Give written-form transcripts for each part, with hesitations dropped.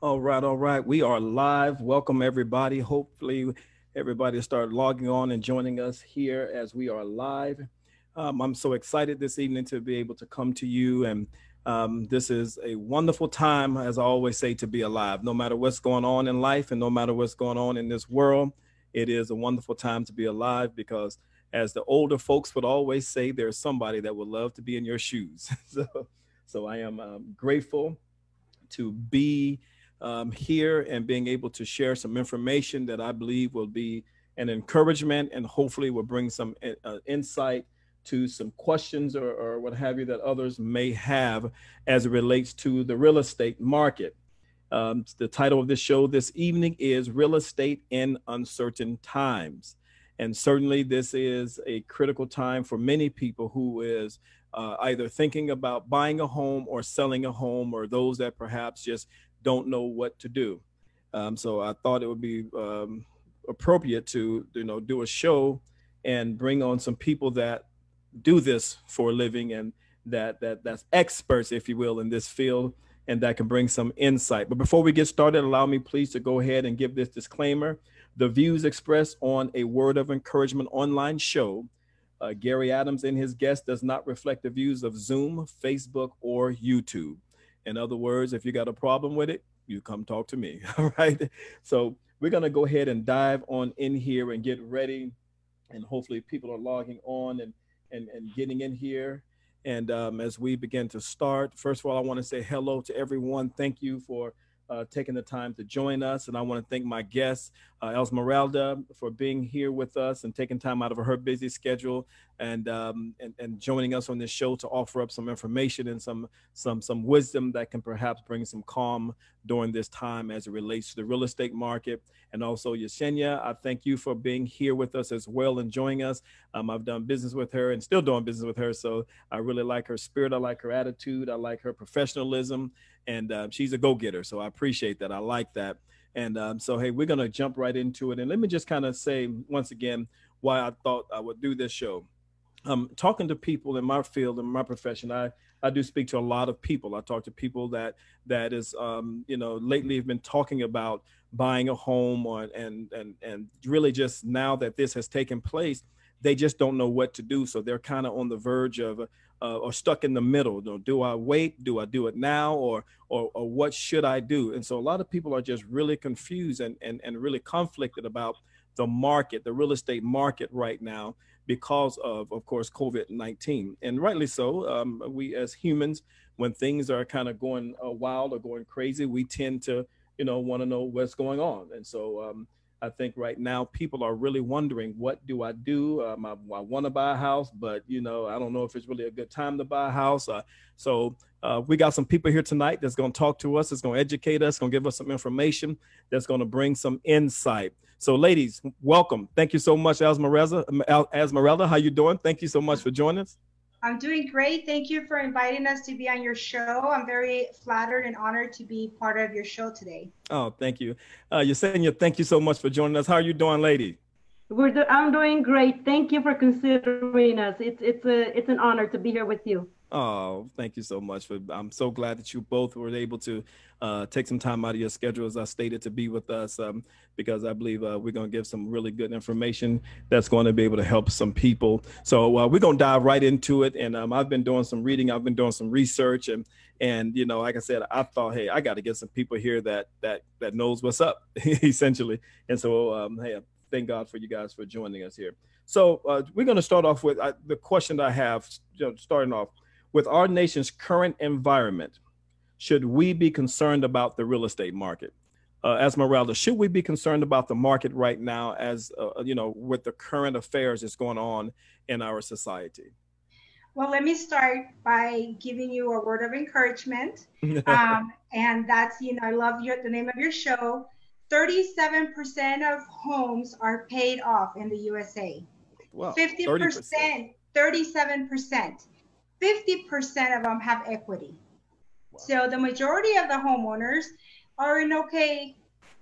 All right, all right. We are live. Welcome, everybody. Hopefully, everybody start logging on and joining us here as we are live. I'm so excited this evening to be able to come to you. And this is a wonderful time, as I always say, to be alive. No matter what's going on in life and no matter what's going on in this world, it is a wonderful time to be alive because, as the older folks would always say, there's somebody that would love to be in your shoes. So I am grateful to be here and being able to share some information that I believe will be an encouragement and hopefully will bring some insight to some questions or what have you that others may have as it relates to the real estate market. The title of this show this evening is Real Estate in Uncertain Times. And certainly, this is a critical time for many people who is either thinking about buying a home or selling a home, or those that perhaps just don't know what to do. So I thought it would be appropriate to do a show and bring on some people that do this for a living and that's experts, if you will, in this field, and that can bring some insight. But before we get started, allow me please to go ahead and give this disclaimer. The views expressed on a Word of Encouragement online show, Gary Adams and his guests, does not reflect the views of Zoom, Facebook, or YouTube. In other words, if you got a problem with it, you come talk to me. All right. So we're going to go ahead and dive on in here and get ready. And hopefully people are logging on and getting in here. And as we begin to start, first of all, I want to say hello to everyone. Thank you for taking the time to join us. And I want to thank my guest, Esmeralda, for being here with us and taking time out of her busy schedule and joining us on this show to offer up some information and some wisdom that can perhaps bring some calm during this time as it relates to the real estate market. And also Yesenia, I thank you for being here with us as well and joining us. I've done business with her and still doing business with her. So I really like her spirit. I like her attitude. I like her professionalism. And she's a go-getter. So I appreciate that. I like that. And so, hey, we're going to jump right into it. And let me just kind of say once again why I thought I would do this show. Talking to people in my field, in my profession, I do speak to a lot of people. I talk to people that is, lately have been talking about buying a home and really just now that this has taken place, they just don't know what to do. So they're kind of on the verge of or stuck in the middle. Do I wait? Do I do it now? Or what should I do? And so a lot of people are just really confused and really conflicted about the market, the real estate market right now because of course, COVID-19. And rightly so. We as humans, when things are kind of going wild or going crazy, we tend to, want to know what's going on. And so I think right now people are really wondering, what do I do? I want to buy a house, but I don't know if it's really a good time to buy a house. So we got some people here tonight that's going to talk to us, that's going to educate us, going to give us some information, that's going to bring some insight. So, ladies, welcome. Thank you so much, Esmeralda. How you doing? Thank you so much for joining us. I'm doing great. Thank you for inviting us to be on your show. I'm very flattered and honored to be part of your show today. Oh, thank you. Yesenia, thank you so much for joining us. How are you doing, lady? I'm doing great. Thank you for considering us. It's an honor to be here with you. Oh, thank you so much. I'm so glad that you both were able to take some time out of your schedule, as I stated, to be with us, because I believe we're going to give some really good information that's going to be able to help some people. So we're going to dive right into it. And I've been doing some reading. I've been doing some research. And like I said, I thought, hey, I got to get some people here that knows what's up, essentially. And so, hey, thank God for you guys for joining us here. So we're going to start off with the question that I have, starting off. With our nation's current environment, should we be concerned about the real estate market? Esmeralda, should we be concerned about the market right now as, with the current affairs that's going on in our society? Well, let me start by giving you a word of encouragement. And that's, I love the name of your show. 37% of homes are paid off in the USA. Wow, 50%, 37%. 50% of them have equity. Wow. So the majority of the homeowners are in okay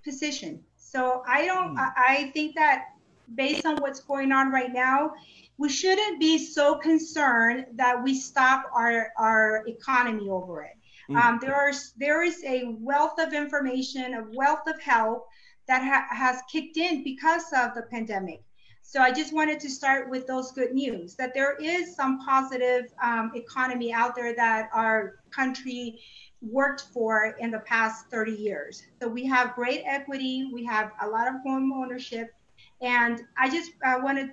position. So I think that based on what's going on right now, we shouldn't be so concerned that we stop our economy over it. There is a wealth of information, a wealth of help that has kicked in because of the pandemic. So I just wanted to start with those good news, that there is some positive economy out there that our country worked for in the past 30 years. So we have great equity, we have a lot of home ownership. And I just want to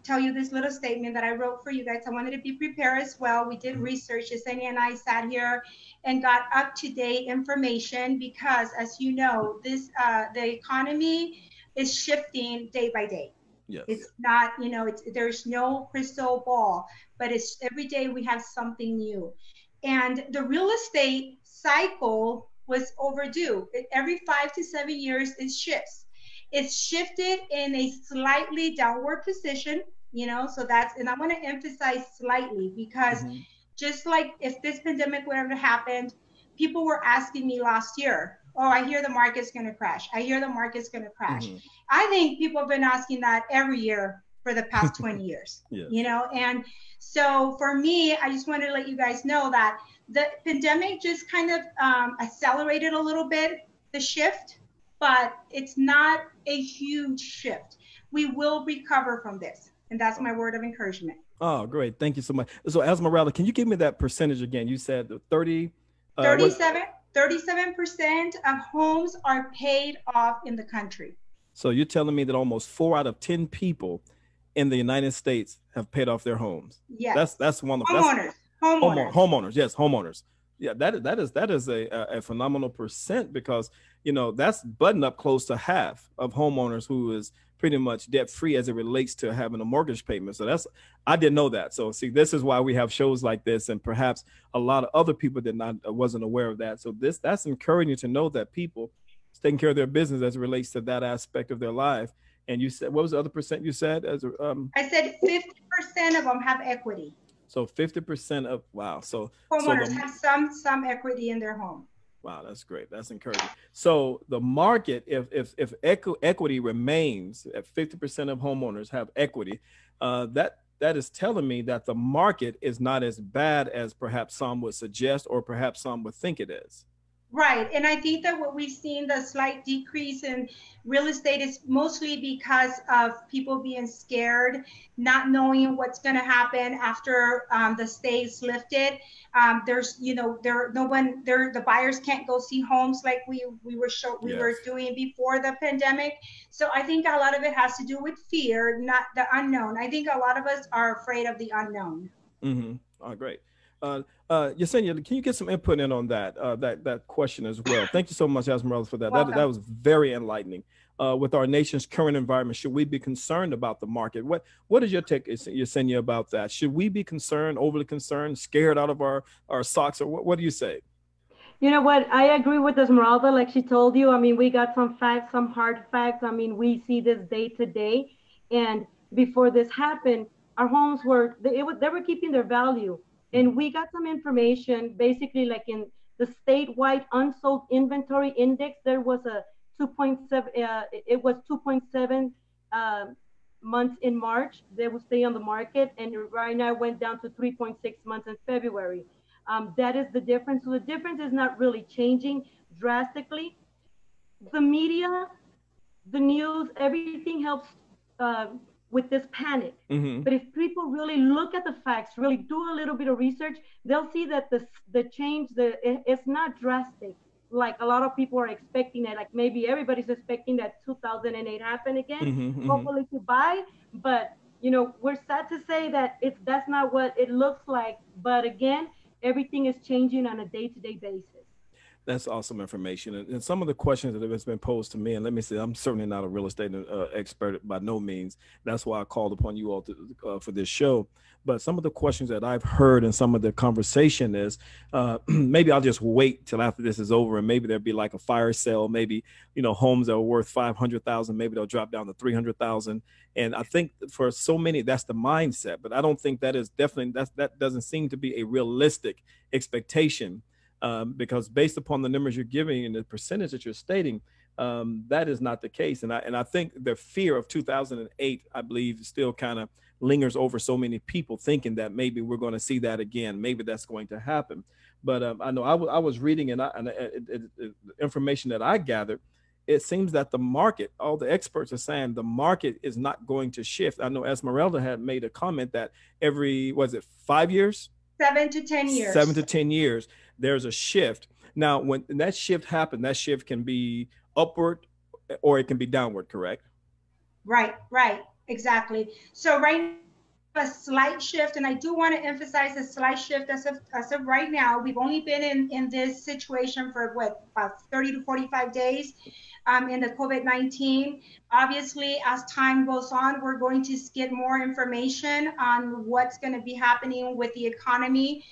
tell you this little statement that I wrote for you guys. I wanted to be prepared as well. We did research. Yesenia and I sat here and got up-to-date information because, as you know, the economy is shifting day by day. Yes. It's not, there's no crystal ball, but it's every day we have something new. And the real estate cycle was overdue. Every 5 to 7 years, it shifts. It's shifted in a slightly downward position, so that's, and I want to emphasize slightly because just like if this pandemic would have happened, people were asking me last year, oh, I hear the market's going to crash. I hear the market's going to crash. I think people have been asking that every year for the past 20 years, and so for me, I just wanted to let you guys know that the pandemic just kind of accelerated a little bit the shift, but it's not a huge shift. We will recover from this. And that's my word of encouragement. Oh, great. Thank you so much. So Esmeralda, can you give me that percentage again? You said the 37% of homes are paid off in the country. So you're telling me that almost 4 out of 10 people in the United States have paid off their homes. Yes. That's wonderful. Homeowners. Yes, homeowners. Yeah, that is a phenomenal percent because that's button up close to half of homeowners who is pretty much debt free as it relates to having a mortgage payment. So I didn't know that. So see, this is why we have shows like this, and perhaps a lot of other people wasn't aware of that. So that's encouraging to know that people taking care of their business as it relates to that aspect of their life. And you said, what was the other percent you said? I said 50% of them have equity. So 50% of, wow. So homeowners have some equity in their home. Wow, that's great. That's encouraging. So the market, if equity remains at 50% of homeowners have equity, that is telling me that the market is not as bad as perhaps some would suggest, or perhaps some would think it is. Right. And I think that what we've seen, the slight decrease in real estate, is mostly because of people being scared, not knowing what's going to happen after the stay is lifted. The buyers can't go see homes like we were doing before the pandemic. So I think a lot of it has to do with fear, not the unknown. I think a lot of us are afraid of the unknown. Mm-hmm. Oh, great. Yesenia, can you get some input in on that question as well? Thank you so much, Esmeralda, for that. That was very enlightening. With our nation's current environment, should we be concerned about the market? What is your take, Yesenia, about that? Should we be concerned, overly concerned, scared out of our socks, or what do you say? You know what? I agree with Esmeralda. Like she told you, I mean, we got some facts, some hard facts. I mean, we see this day to day. And before this happened, our homes they were keeping their value. And we got some information, basically, like in the statewide unsold inventory index, there was a 2.7, it was 2.7 months in March. They would stay on the market, and right now it went down to 3.6 months in February. That is the difference. So the difference is not really changing drastically. The media, the news, everything helps with this panic. Mm-hmm. But if people really look at the facts, really do a little bit of research, they'll see that the change, it's not drastic. Like a lot of people are expecting it. Like maybe everybody's expecting that 2008 happen again, mm-hmm, hopefully to buy. But we're sad to say that that's not what it looks like. But again, everything is changing on a day-to-day basis. That's awesome information. And some of the questions that have been posed to me, and let me say, I'm certainly not a real estate expert by no means. That's why I called upon you all for this show. But some of the questions that I've heard and some of the conversation is, maybe I'll just wait till after this is over, and maybe there'll be like a fire sale. Maybe, homes that are worth 500,000, maybe they'll drop down to 300,000. And I think for so many, that's the mindset. But I don't think that is definitely, that doesn't seem to be a realistic expectation. Because based upon the numbers you're giving and the percentage that you're stating, That is not the case. And I think the fear of 2008, I believe, still kind of lingers over so many people, thinking that maybe we're going to see that again. Maybe that's going to happen. But I know I was reading, and information that I gathered, it seems that the market, all the experts are saying the market is not going to shift. I know Esmeralda had made a comment that every, was it 5 years? 7 to 10 years. 7 to 10 years, there's a shift. Now, when that shift happens, that shift can be upward or it can be downward, correct? Right, exactly. So right, a slight shift, and I do want to emphasize a slight shift as of right now. We've only been in this situation for what, about 30 to 45 days in the COVID-19. Obviously, as time goes on, we're going to get more information on what's going to be happening with the economy.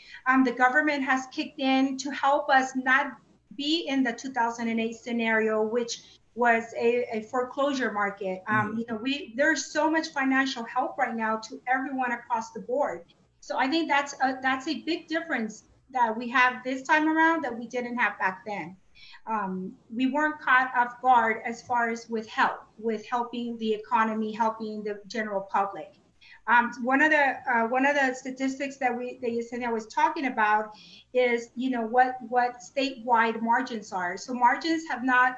The government has kicked in to help us not be in the 2008 scenario, which was a foreclosure market. You know, there's so much financial help right now to everyone across the board. So I think that's a big difference that we have this time around that we didn't have back then. We weren't caught off guard as far as with helping the economy, helping the general public. One of the statistics that Yesenia was talking about is, you know, what statewide margins are. So margins have not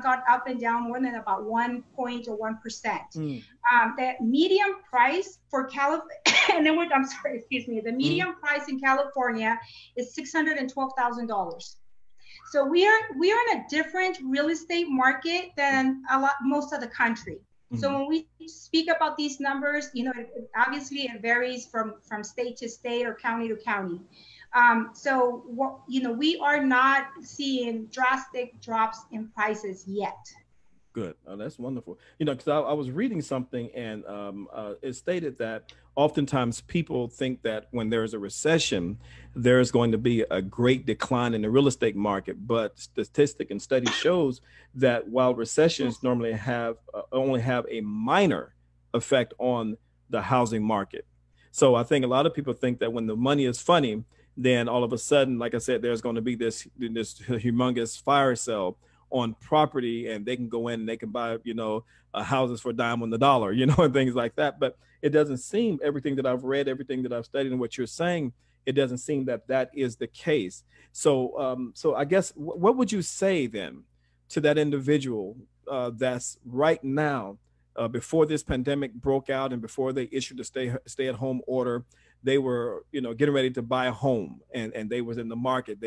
gone up and down more than about 1 point or 1%. The median price for California, and then the median price in California is $612,000. So we are in a different real estate market than most of the country. So when we speak about these numbers, you know, obviously it varies from state to state or county to county. You know, we are not seeing drastic drops in prices yet. Good. Oh, that's wonderful. You know, because I was reading something, and it stated that oftentimes people think that when there's a recession, there's going to be a great decline in the real estate market. But statistic and study shows that while recessions normally only have a minor effect on the housing market. So I think a lot of people think that when the money is funny, then all of a sudden, like I said, there's going to be this humongous fire sale on property, and they can go in and they can buy, you know, houses for a dime on the dollar, you know, and things like that. But it doesn't seem, everything that I've read, everything that I've studied, and what you're saying, it doesn't seem that that is the case. So, so I guess what would you say then to that individual that's right now, before this pandemic broke out and before they issued the stay-at-home order, they were, you know, getting ready to buy a home, and they was in the market.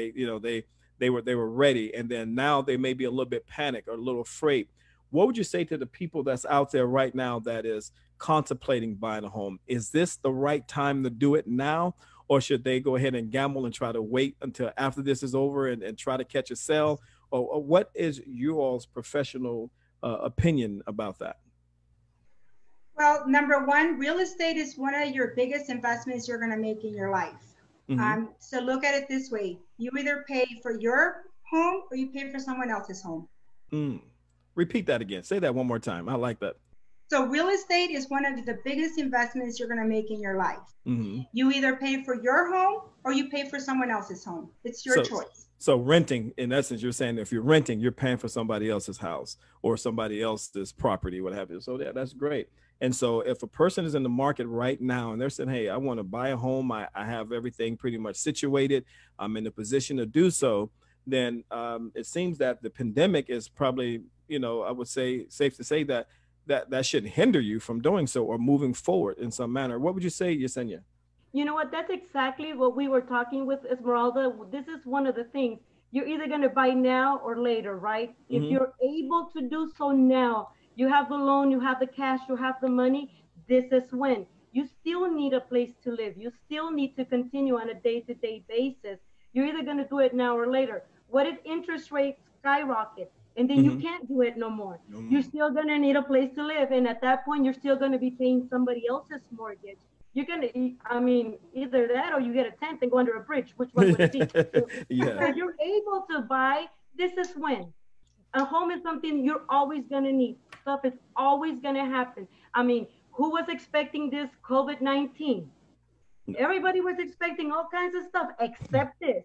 They were ready, and then now they may be a little bit panicked or a little afraid. What would you say to the people that's out there right now that is contemplating buying a home? Is this the right time to do it now, or should they go ahead and gamble and try to wait until after this is over and try to catch a sale? Or what is you all's professional opinion about that? Well, number one, real estate is one of your biggest investments you're going to make in your life. So look at it this way. You either pay for your home or you pay for someone else's home. Repeat that again. Say that one more time. I like that. So real estate is one of the biggest investments you're going to make in your life. You either pay for your home or you pay for someone else's home. It's your choice. So renting, in essence, you're saying if you're renting, you're paying for somebody else's house or somebody else's property, what have you. So yeah, that's great. And so if a person is in the market right now and they're saying, hey, I want to buy a home, I have everything pretty much situated, I'm in a position to do so, then it seems that the pandemic is probably, you know, I would say safe to say that shouldn't hinder you from doing so or moving forward in some manner. What would you say, Yesenia? You know what? That's exactly what we were talking with Esmeralda. This is one of the things. You're either going to buy now or later, right? If you're able to do so now, you have the loan, you have the cash, you have the money, this is when. You still need a place to live. You still need to continue on a day-to-day basis. You're either going to do it now or later. What if interest rates skyrocket and then you can't do it no more? You're still going to need a place to live. And at that point, you're still going to be paying somebody else's mortgage. You're going to, I mean, either that or you get a tent and go under a bridge. Which one would it be? Yeah. If you're able to buy, this is when. A home is something you're always going to need. Stuff is always going to happen. I mean, who was expecting this COVID-19? Everybody was expecting all kinds of stuff except this.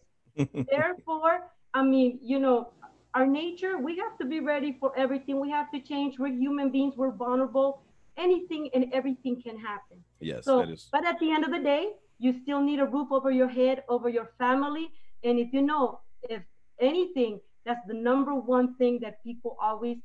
Therefore, I mean, you know, our nature, we have to be ready for everything. We have to change. We're human beings. We're vulnerable. Anything and everything can happen. Yes, So, that is. but at the end of the day, you still need a roof over your head, over your family. And if you know, if anything, that's the number one thing that people always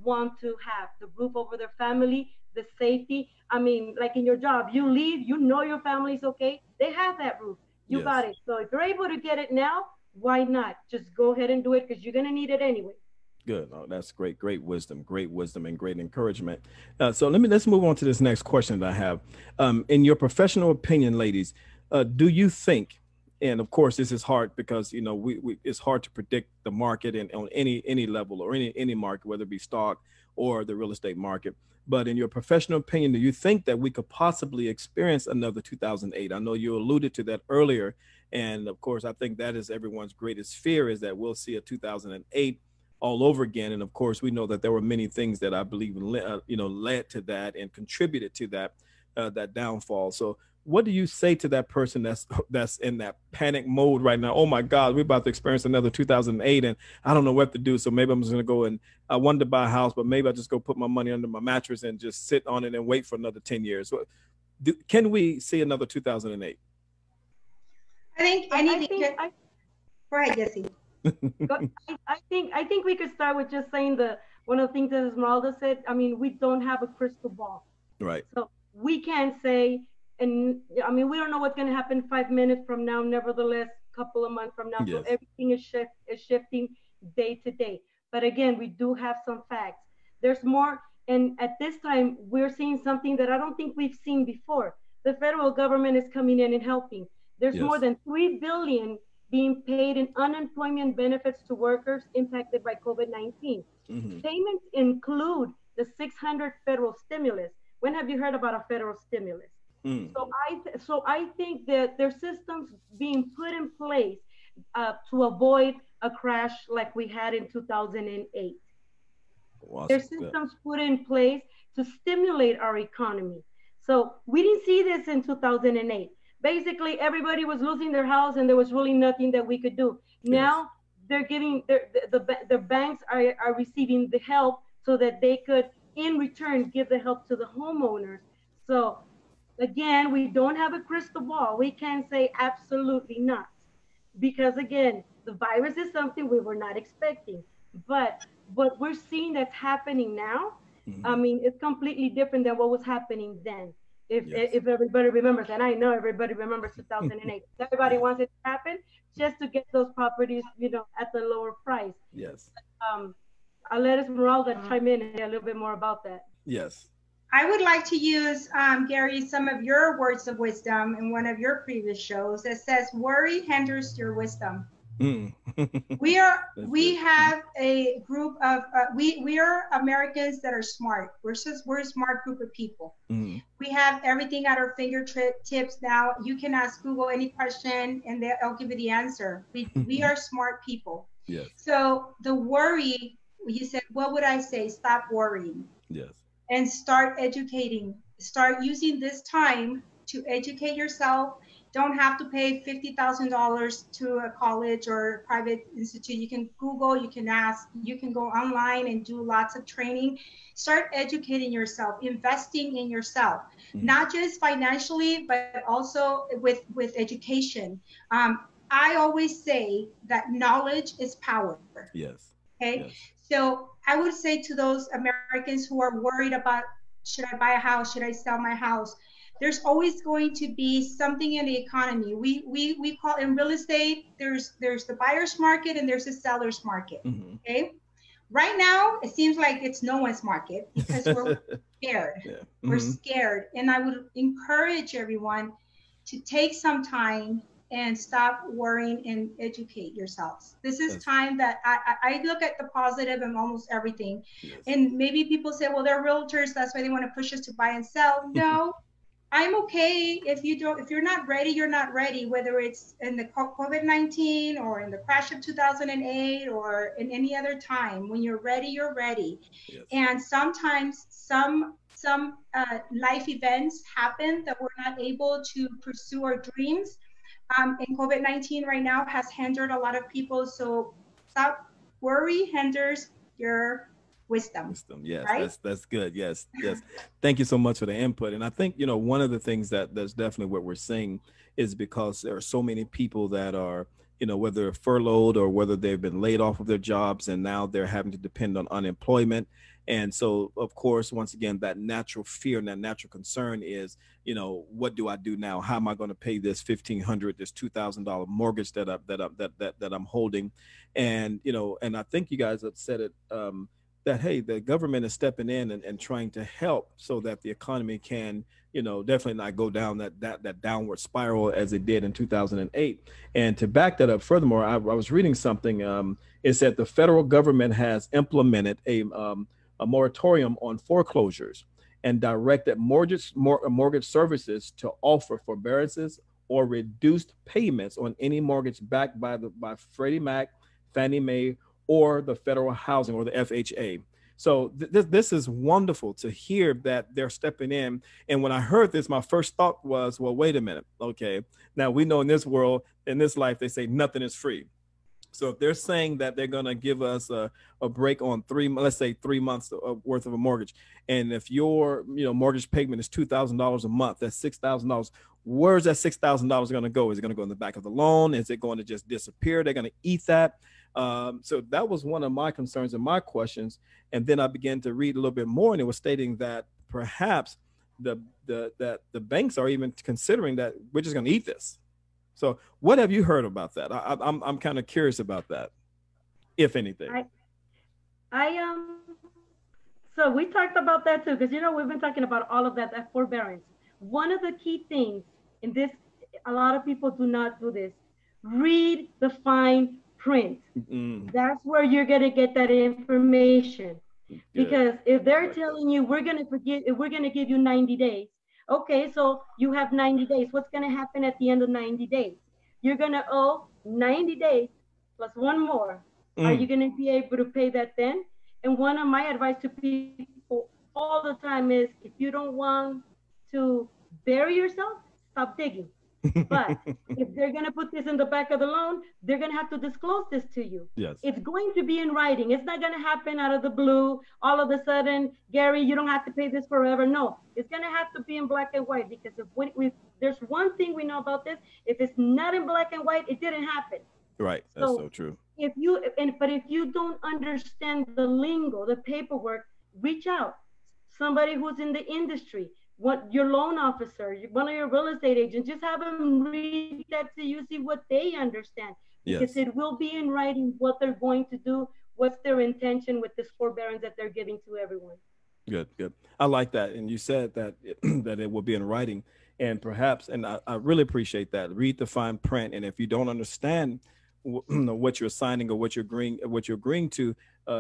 want to have, the roof over their family, the safety. I mean, like in your job, you leave, you know your family's okay. They have that roof. You Yes. got it. So if you're able to get it now, why not? Just go ahead and do it because you're going to need it anyway. Good. Oh, that's great. Great wisdom, and great encouragement. So let's move on to this next question that I have. In your professional opinion, ladies, do you think, and of course this is hard because you know we it's hard to predict the market and on any level or any market, whether it be stock or the real estate market. But in your professional opinion, do you think that we could possibly experience another 2008? I know you alluded to that earlier, and of course I think that is everyone's greatest fear, is that we'll see a 2008 all over again. And of course, we know that there were many things that I believe led to that and contributed to that downfall. So what do you say to that person that's in that panic mode right now? Oh my God, we're about to experience another 2008 and I don't know what to do. So maybe I'm just going to go and I wanted to buy a house, but maybe I just go put my money under my mattress and just sit on it and wait for another 10 years. So can we see another 2008? I think anything. Go ahead, Jesse. I think we could start with just saying one of the things that Esmeralda said. I mean, we don't have a crystal ball, right? So we can't say, and I mean, we don't know what's going to happen 5 minutes from now. Nevertheless, a couple of months from now, yes. So everything is shifting day to day. But again, we do have some facts. There's more, and at this time, we're seeing something that I don't think we've seen before. The federal government is coming in and helping. There's more than $3 billion being paid in unemployment benefits to workers impacted by COVID-19. Mm-hmm. Payments include the $600 federal stimulus. When have you heard about a federal stimulus? Mm. So I think that there's systems being put in place to avoid a crash like we had in 2008. Awesome. There's systems put in place to stimulate our economy. So we didn't see this in 2008. Basically, everybody was losing their house and there was really nothing that we could do. Now they're giving, the banks are receiving the help so that they could, in return, give the help to the homeowners. So again, we don't have a crystal ball. We can't say absolutely not. Because again, the virus is something we were not expecting. But what we're seeing that's happening now, mm-hmm. I mean, it's completely different than what was happening then. If everybody remembers, and I know everybody remembers 2008, everybody wants it to happen just to get those properties, at the lower price. Yes. I'll let Esmeralda chime in and say a little bit more about that. Yes. I would like to use, Gary, some of your words of wisdom in one of your previous shows that says, worry hinders your wisdom. Mm. we have a group of we are Americans that are smart. We're a smart group of people. Mm. We have everything at our fingertips now. You can ask Google any question and they'll give you the answer. We are smart people. Yes. So the worry, you said, what would I say? Stop worrying. Yes. And start educating. Start using this time to educate yourself. Don't have to pay $50,000 to a college or a private institute. You can Google, you can ask, you can go online and do lots of training. Start educating yourself, investing in yourself, not just financially, but also with education. I always say that knowledge is power. Yes. Okay. Yes. So I would say to those Americans who are worried about, should I buy a house? Should I sell my house? There's always going to be something in the economy. We call in real estate, there's the buyer's market and there's the seller's market. Mm-hmm. Okay. Right now, it seems like it's no one's market because we're scared. Yeah. Mm-hmm. We're scared. And I would encourage everyone to take some time and stop worrying and educate yourselves. This is time that I look at the positive in almost everything. Yes. And maybe people say, well, they're realtors, that's why they want to push us to buy and sell. No. I'm okay if you're not ready, you're not ready, whether it's in the COVID-19 or in the crash of 2008 or in any other time. When you're ready, you're ready. Yes. And sometimes some life events happen that we're not able to pursue our dreams. And COVID-19 right now has hindered a lot of people. So stop worry hinders your wisdom, Yes, right? that's good. Yes, yes. Thank you so much for the input. And I think, one of the things that's definitely what we're seeing is because there are so many people that are, whether furloughed or whether they've been laid off of their jobs and now they're having to depend on unemployment. And so, of course, once again, that natural fear and that natural concern is, what do I do now? How am I going to pay this $1,500, this $2,000 mortgage that I'm holding? And, and I think you guys have said it, that, hey, the government is stepping in and trying to help so that the economy can, definitely not go down that downward spiral as it did in 2008. And to back that up furthermore, I was reading something. It said the federal government has implemented a moratorium on foreclosures and directed mortgage services to offer forbearances or reduced payments on any mortgage backed by Freddie Mac, Fannie Mae, or the Federal Housing or the FHA. So this is wonderful to hear that they're stepping in. And when I heard this, my first thought was, well, wait a minute. Okay, now we know in this world, in this life, they say nothing is free. So if they're saying that they're going to give us a break on let's say 3 months worth of a mortgage, and if your mortgage payment is $2,000 a month, that's $6,000. Where's that $6,000 going to go? Is it going to go in the back of the loan? Is it going to just disappear? They're going to eat that. So that was one of my concerns and my questions. And then I began to read a little bit more, and it was stating that perhaps the banks are even considering that we're just going to eat this. So what have you heard about that? I'm kind of curious about that, if anything. So we talked about that too, because we've been talking about all of that forbearance. One of the key things in this, a lot of people do not do this. Read the fine print. Mm-hmm. That's where you're gonna get that information. Good. Because if they're telling you we're gonna give you 90 days. Okay, so you have 90 days. What's going to happen at the end of 90 days? You're going to owe 90 days plus one more. Are you going to be able to pay that then? And one of my advice to people all the time is, if you don't want to bury yourself, stop digging. But if they're going to put this in the back of the loan, they're going to have to disclose this to you. Yes. It's going to be in writing. It's not going to happen out of the blue. All of a sudden, Gary, you don't have to pay this forever. No, it's going to have to be in black and white, because if there's one thing we know about this, if it's not in black and white, it didn't happen. Right. That's so true. But if you don't understand the lingo, the paperwork, reach out. Somebody who's in the industry. What your loan officer, one of your real estate agents, just have them read that to you, see what they understand. Because it will be in writing what they're going to do, what's their intention with this forbearance that they're giving to everyone. Good. I like that. And you said that that it will be in writing, and perhaps, and I really appreciate that. Read the fine print. And if you don't understand what you're signing or what you're agreeing to,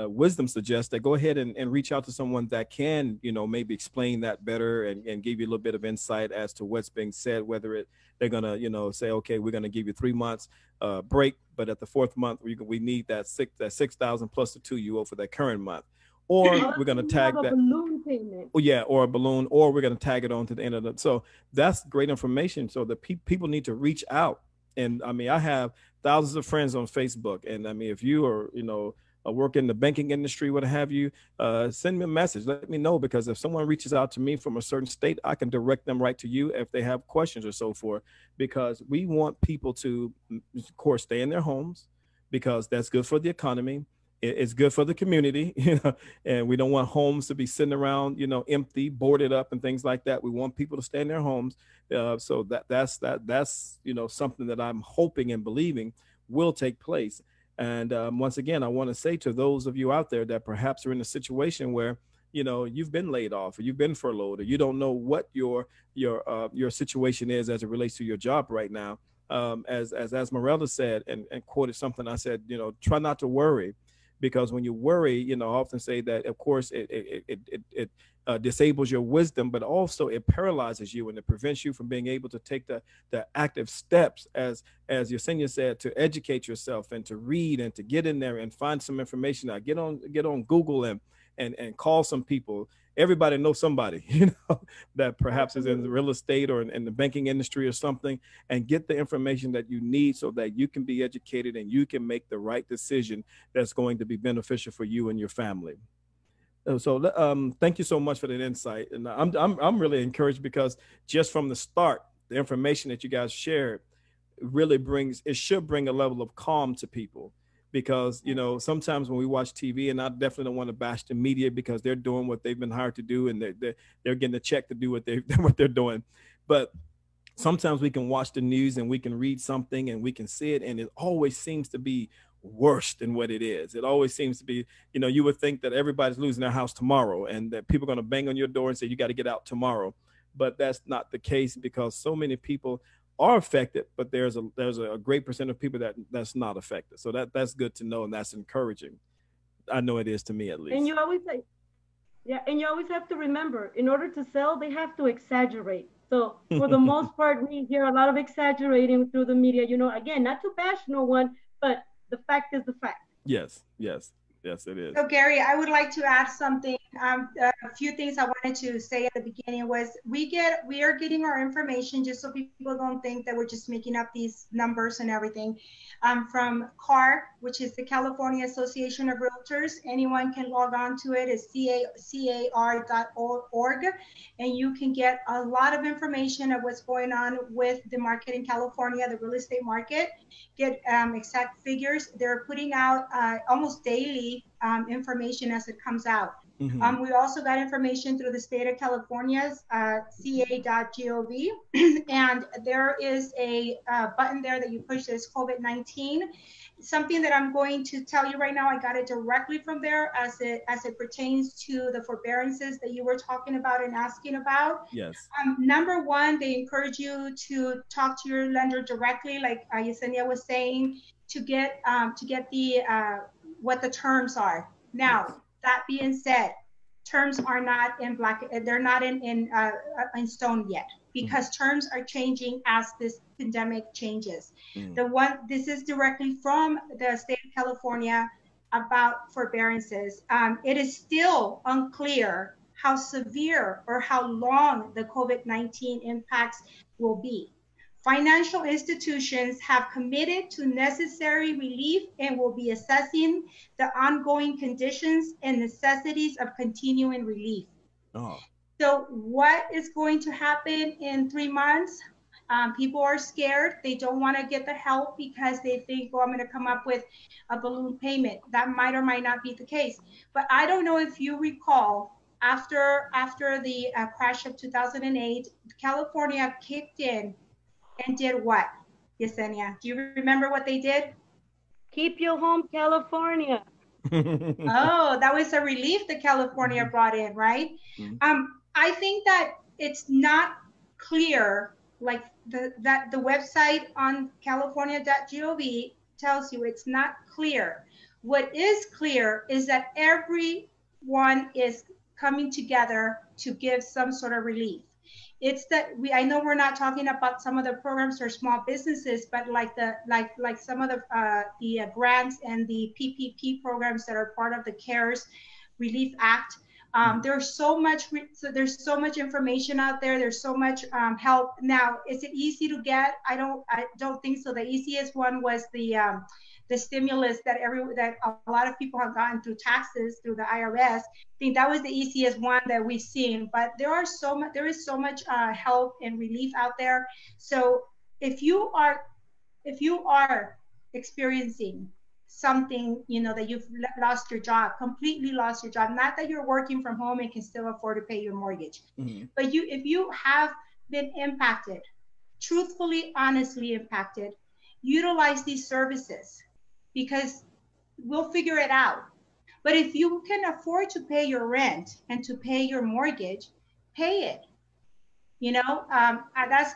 wisdom suggests that go ahead and reach out to someone that can, maybe explain that better and give you a little bit of insight as to what's being said, whether they're going to, say, okay, we're going to give you 3 months break, but at the 4th month, we need that 6,000 plus the 2 you owe for that current month. Or we're going to tag that balloon payment. Oh yeah, or a balloon, or we're going to tag it on to the end of it. So that's great information. So the people need to reach out. And I mean, I have thousands of friends on Facebook. And I mean, if you are, work in the banking industry, what have you, send me a message. Let me know, because if someone reaches out to me from a certain state, I can direct them right to you if they have questions or so forth, because we want people to, of course, stay in their homes, because that's good for the economy. It's good for the community, and we don't want homes to be sitting around, empty, boarded up and things like that. We want people to stay in their homes. So that's something that I'm hoping and believing will take place. And once again, I want to say to those of you out there that perhaps are in a situation where, you've been laid off, or you've been furloughed, or you don't know what your situation is as it relates to your job right now. As Esmeralda said, and quoted something, I said, try not to worry. Because when you worry, I often say that, of course, it disables your wisdom, but also it paralyzes you, and it prevents you from being able to take the active steps, as Yesenia said, to educate yourself and to read and to get in there and find some information out. Get on Google and call some people. Everybody knows somebody, that perhaps is in the real estate or in the banking industry or something, and get the information that you need so that you can be educated and you can make the right decision that's going to be beneficial for you and your family. So thank you so much for that insight. And I'm really encouraged because just from the start, the information that you guys shared really should bring a level of calm to people. Because, sometimes when we watch TV, and I definitely don't want to bash the media because they're doing what they've been hired to do, and they're getting a check to do what they're doing. But sometimes we can watch the news and we can read something and we can see it, and it always seems to be worse than what it is. It always seems to be, you would think that everybody's losing their house tomorrow and that people are going to bang on your door and say, you got to get out tomorrow. But that's not the case, because so many people are affected, but there's a great percent of people that's not affected. So that's good to know, and that's encouraging. I know it is to me, at least. And you always have to remember, in order to sell, they have to exaggerate. So for the most part, we hear a lot of exaggerating through the media. Again, not to bash no one, but the fact is the fact. Yes, it is. So Gary, I would like to add something. A few things I wanted to say at the beginning was we are getting our information, just so people don't think that we're just making up these numbers and everything, from CAR, which is the California Association of Realtors. Anyone can log on to it. It's car.org, and you can get a lot of information of what's going on with the market in California, the real estate market, get exact figures. They're putting out almost daily information as it comes out. Mm-hmm. We also got information through the state of California's ca.gov, and there is a button there that you push that's COVID-19. Something that I'm going to tell you right now, I got it directly from there as it pertains to the forbearances that you were talking about and asking about. Yes. Number one, they encourage you to talk to your lender directly, like Yesenia was saying, to get the what the terms are. Now, that being said, terms are not in they're not in stone yet, because terms are changing as this pandemic changes. This is directly from the state of California about forbearances. It is still unclear how severe or how long the COVID-19 impacts will be. Financial institutions have committed to necessary relief and will be assessing the ongoing conditions and necessities of continuing relief. Oh. So what is going to happen in 3 months? People are scared. They don't want to get the help because they think, I'm going to come up with a balloon payment. That might or might not be the case. But I don't know if you recall, after the crash of 2008, California kicked in and did what, Yesenia? Do you remember what they did? Keep your home, California. Oh, that was a relief that California brought in, right? Mm-hmm. I think that it's not clear, like that the website on california.gov tells you it's not clear. What is clear is that everyone is coming together to give some sort of relief. It's that I know we're not talking about some of the programs for small businesses, but like some of the grants and the PPP programs that are part of the CARES Relief Act. There's so much information out there. There's so much help. Now, is it easy to get? I don't think so. The easiest one was the stimulus that a lot of people have gotten through taxes, through the IRS. I think that was the easiest one that we've seen. But there is so much help and relief out there. So if you are experiencing something, that you've lost your job, completely lost your job, not that you're working from home and can still afford to pay your mortgage, but if you have been impacted, truthfully, honestly impacted, utilize these services, because we'll figure it out. But if you can afford to pay your rent and to pay your mortgage, pay it.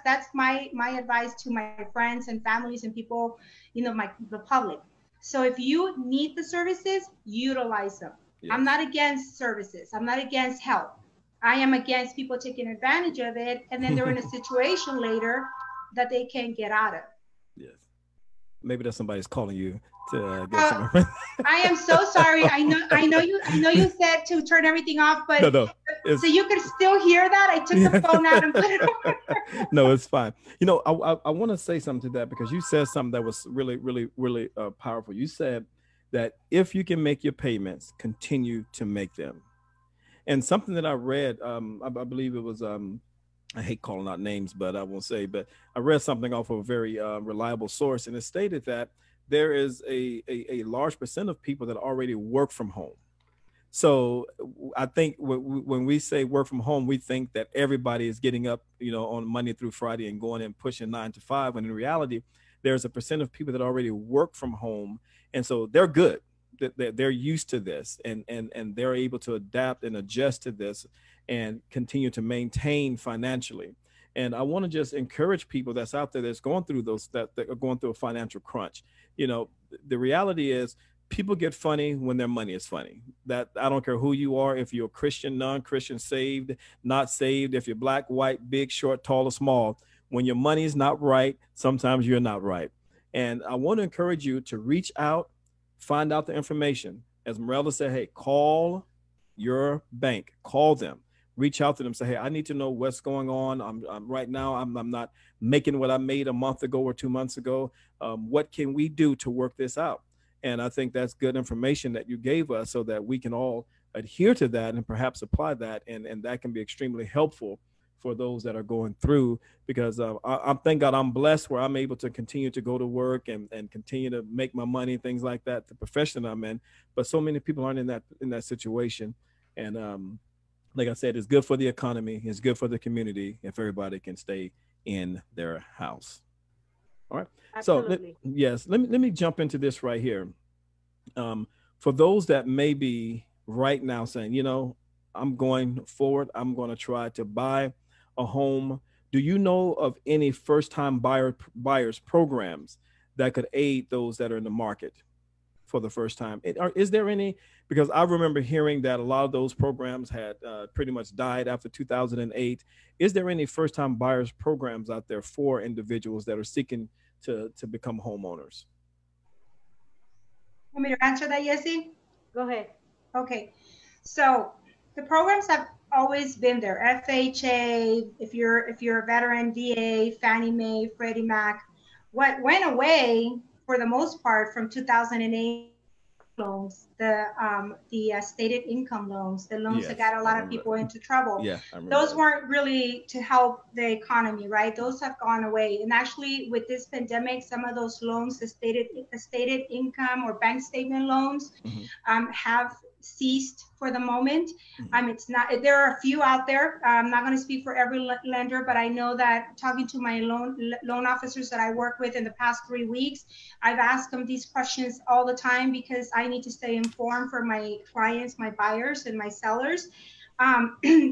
That's my advice to my friends and families and people, the public. So if you need the services, utilize them. Yes. I'm not against services. I'm not against help. I am against people taking advantage of it, and then they're in a situation later that they can't get out of. Yes. Maybe that's somebody's calling you to get Uh, some. I am so sorry. I know you said to turn everything off, No, but no, so it's you could still hear that. I took the phone out and put it on. no, it's fine. You know, I want to say something to that because you said something that was really, really, really powerful. You said that if you can make your payments, continue to make them. And something that I read, I believe it was, I hate calling out names, but I won't say, but I read something off of a very reliable source, and it stated that there is a large percent of people that already work from home. So I think when we say work from home, we think that everybody is getting up, you know, on Monday through Friday and going and pushing 9 to 5. When in reality, there's a percent of people that already work from home, and so they're good. They're used to this, and they're able to adapt and adjust to this, and continue to maintain financially. And I want to just encourage people that's out there that's going through that are going through a financial crunch. You know, the reality is people get funny when their money is funny. That I don't care who you are, if you're a Christian, non-Christian, saved, not saved, if you're black, white, big, short, tall, or small, when your money is not right, sometimes you're not right. And I want to encourage you to reach out, find out the information. As Morella said, hey, call your bank, call them, reach out to them, say, hey, I need to know what's going on. I'm right now, I'm not making what I made a month ago or 2 months ago. What can we do to work this out? And I think that's good information that you gave us so that we can all adhere to that and perhaps apply that. And that can be extremely helpful for those that are going through, because I thank God I'm blessed where I'm able to continue to go to work and continue to make my money, things like that, the profession I'm in. But so many people aren't in that situation. And like I said, it's good for the economy. It's good for the community if everybody can stay in their house. All right. Absolutely. So yes, let me jump into this right here. For those that may be right now saying, you know, I'm going forward, I'm going to try to buy a home. Do you know of any first-time buyers programs that could aid those that are in the market for the first time? Is there any? Because I remember hearing that a lot of those programs had pretty much died after 2008. Is there any first-time buyers programs out there for individuals that are seeking to become homeowners? Want me to answer that, Yessie? Go ahead. Okay. So the programs have always been there. FHA, if you're a veteran, VA, Fannie Mae, Freddie Mac. What went away for the most part from 2008 loans, the stated income loans, the loans that Yes, got a I lot of remember people that. into trouble. Yeah, I remember Those that. weren't really to help the economy, right? Those have gone away. And actually, with this pandemic, some of those loans, the stated income or bank statement loans, Hmm. have ceased for the moment. Hmm. It's not. There are a few out there. I'm not going to speak for every lender, but I know that talking to my loan officers that I work with in the past 3 weeks, I've asked them these questions all the time because I need to stay informed for my clients, my buyers, and my sellers.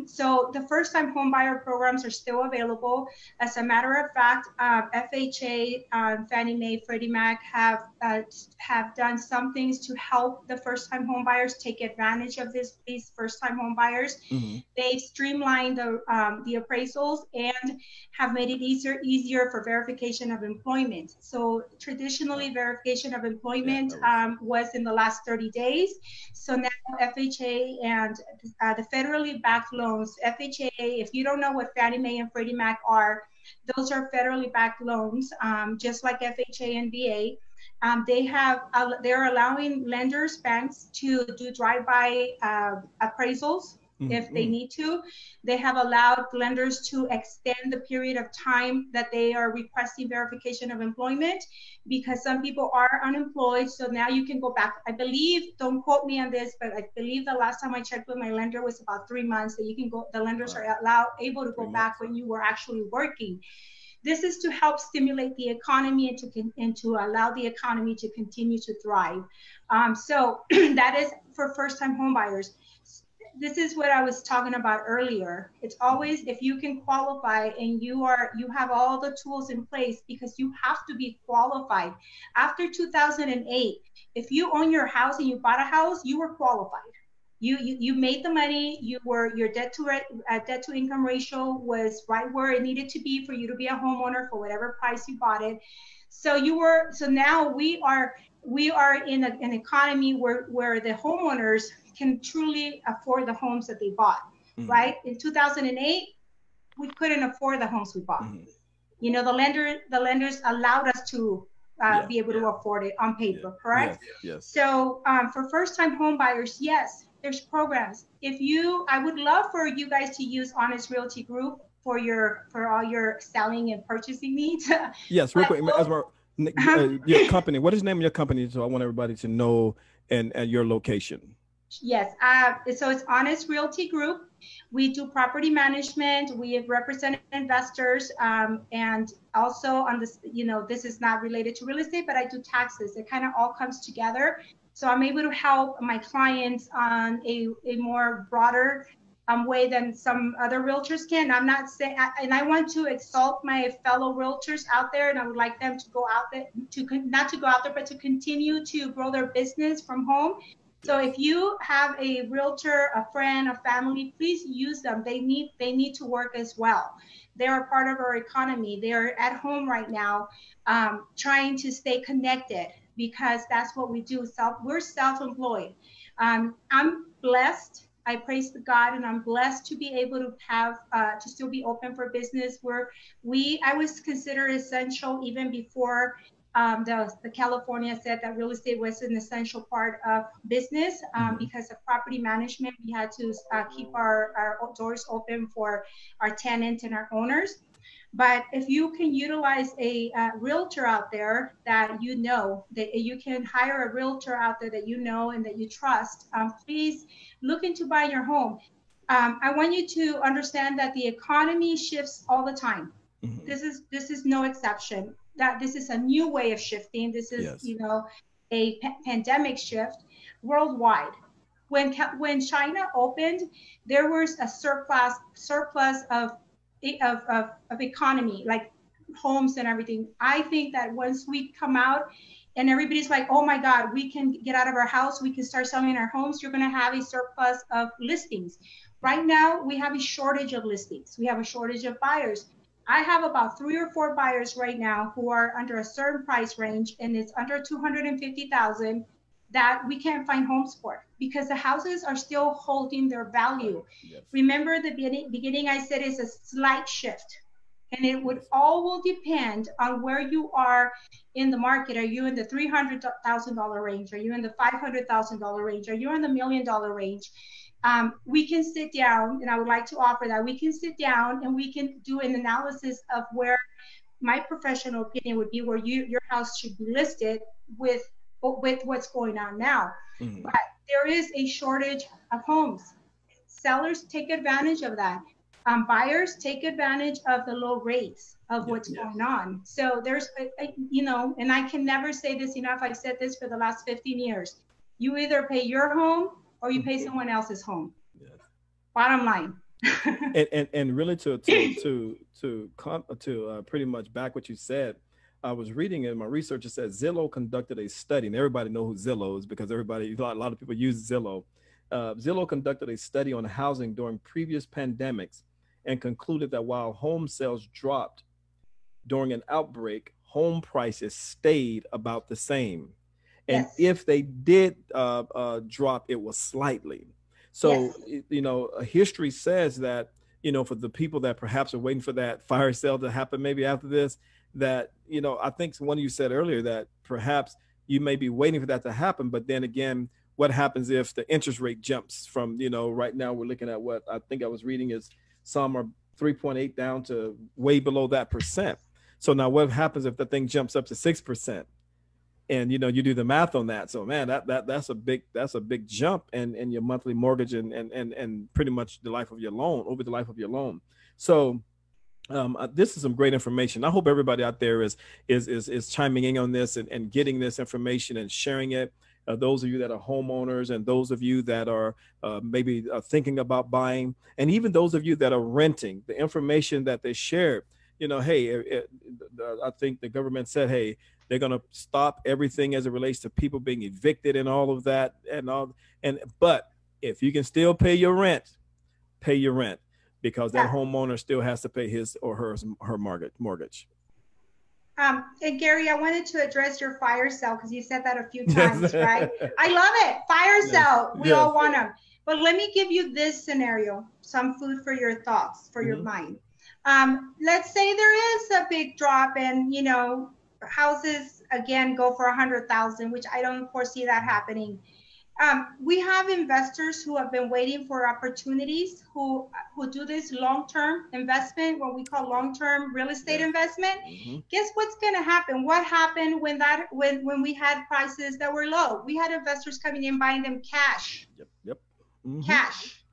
So the first time home buyer programs are still available. As a matter of fact, FHA, Fannie Mae, Freddie Mac have done some things to help the first time home buyers take advantage of these first time home buyers. Hmm. They've streamlined the appraisals and have made it easier for verification of employment. So traditionally, verification of Yeah, employment that was. was in the last 30 days. So now FHA and the federally backed loans, FHA, if you don't know what Fannie Mae and Freddie Mac are, those are federally backed loans, just like FHA and VA. They're allowing lenders, banks to do drive-by appraisals if they Mm-hmm. need to. They have allowed lenders to extend the period of time that they are requesting verification of employment because some people are unemployed. So now you can go back. I believe, don't quote me on this, but I believe the last time I checked with my lender was about 3 months that you can go, the lenders Wow. are able to go 3 months. back when you were actually working. This is to help stimulate the economy and to allow the economy to continue to thrive. So that is for first-time homebuyers. This is what I was talking about earlier. It's always if you can qualify and you have all the tools in place because you have to be qualified. After 2008, if you own your house and you bought a house, you were qualified. You made the money. Your debt to income ratio was right where it needed to be for you to be a homeowner for whatever price you bought it. So now we are in an economy where the homeowners can truly afford the homes that they bought, right? In 2008, we couldn't afford the homes we bought. You know, the lenders allowed us to be able to afford it on paper, correct? Yes. So for first-time home buyers, yes, there's programs. I would love for you guys to use Honest Realty Group for all your selling and purchasing needs. Yes, real quick, your company. What is the name of your company? So I want everybody to know and your location. Yes, so it's Honest Realty Group. We do property management. We represent investors, and also on this, you know, this is not related to real estate, but I do taxes. It kind of all comes together. So I'm able to help my clients on a more broader way than some other realtors can. I'm not saying, and I want to exalt my fellow realtors out there, and I would like them to go out there, not to go out there, but to continue to grow their business from home. So if you have a realtor, a friend, a family, please use them. They need to work as well. They are part of our economy. They are at home right now, trying to stay connected, because that's what we do. We're self-employed. I'm blessed. I praise God, and I'm blessed to be able to have to still be open for business. I was considered essential even before the California said that real estate was an essential part of business, because of property management. We had to keep our doors open for our tenants and our owners. But if you can utilize a realtor out there that you know, that you can hire a realtor out there that you know and that you trust, please look into buying your home. I want you to understand that the economy shifts all the time. This is no exception. That this is a new way of shifting. This is, you know, a pandemic shift worldwide. When China opened, there was a surplus of economy, like homes and everything. I think that once we come out and everybody's like, oh my God, we can get out of our house, we can start selling our homes, you're going to have a surplus of listings. Right now, we have a shortage of listings. We have a shortage of buyers. I have about 3 or 4 buyers right now who are under a certain price range, and it's under 250,000, that we can't find homes for, because the houses are still holding their value. Remember the beginning I said is a slight shift, and it would all will depend on where you are in the market. Are you in the $300,000 range? Are you in the $500,000 range? Are you in the $1 million range? We can sit down, and I would like to offer that. We can sit down and we can do an analysis of where my professional opinion would be where your house should be listed with what's going on now. But there is a shortage of homes. Sellers take advantage of that. Buyers take advantage of the low rates of what's going on. So there's, you know, and I can never say this enough. I've said this for the last 15 years. You either pay your home or you pay someone else's home. Bottom line. and really to pretty much back what you said, I was reading in my research. It says Zillow conducted a study, and everybody know who Zillow is because a lot of people use Zillow. Zillow conducted a study on housing during previous pandemics and concluded that while home sales dropped during an outbreak, home prices stayed about the same. And if they did drop, it was slightly. So, you know, history says that, you know, for the people that perhaps are waiting for that fire sale to happen, maybe after this, that, you know, I think one of you said earlier that perhaps you may be waiting for that to happen. But then again, what happens if the interest rate jumps from, you know, right now we're looking at what I think I was reading is some are 3.8 down to way below that percent. So now what happens if the thing jumps up to 6%? And, you know, you do the math on that. So, man, that's a big jump in your monthly mortgage and pretty much the life of your loan, over the life of your loan. So this is some great information. I hope everybody out there is chiming in on this and getting this information and sharing it. Those of you that are homeowners and those of you that are maybe thinking about buying, and even those of you that are renting, the information that they shared, you know, hey, I think the government said, hey, they're going to stop everything as it relates to people being evicted and all of that but if you can still pay your rent, because that homeowner still has to pay his or her mortgage. And Gary, I wanted to address your fire sale because you said that a few times, right? I love it. Fire sale. We all want them. But let me give you this scenario, some food for your thoughts, for your mind. Let's say there is a big drop and, you know, houses again go for 100,000, which I don't foresee that happening. We have investors who have been waiting for opportunities, who do this long-term investment, what we call long-term real estate investment. Guess what's going to happen? What happened when we had prices that were low? We had investors coming in buying them cash. Cash.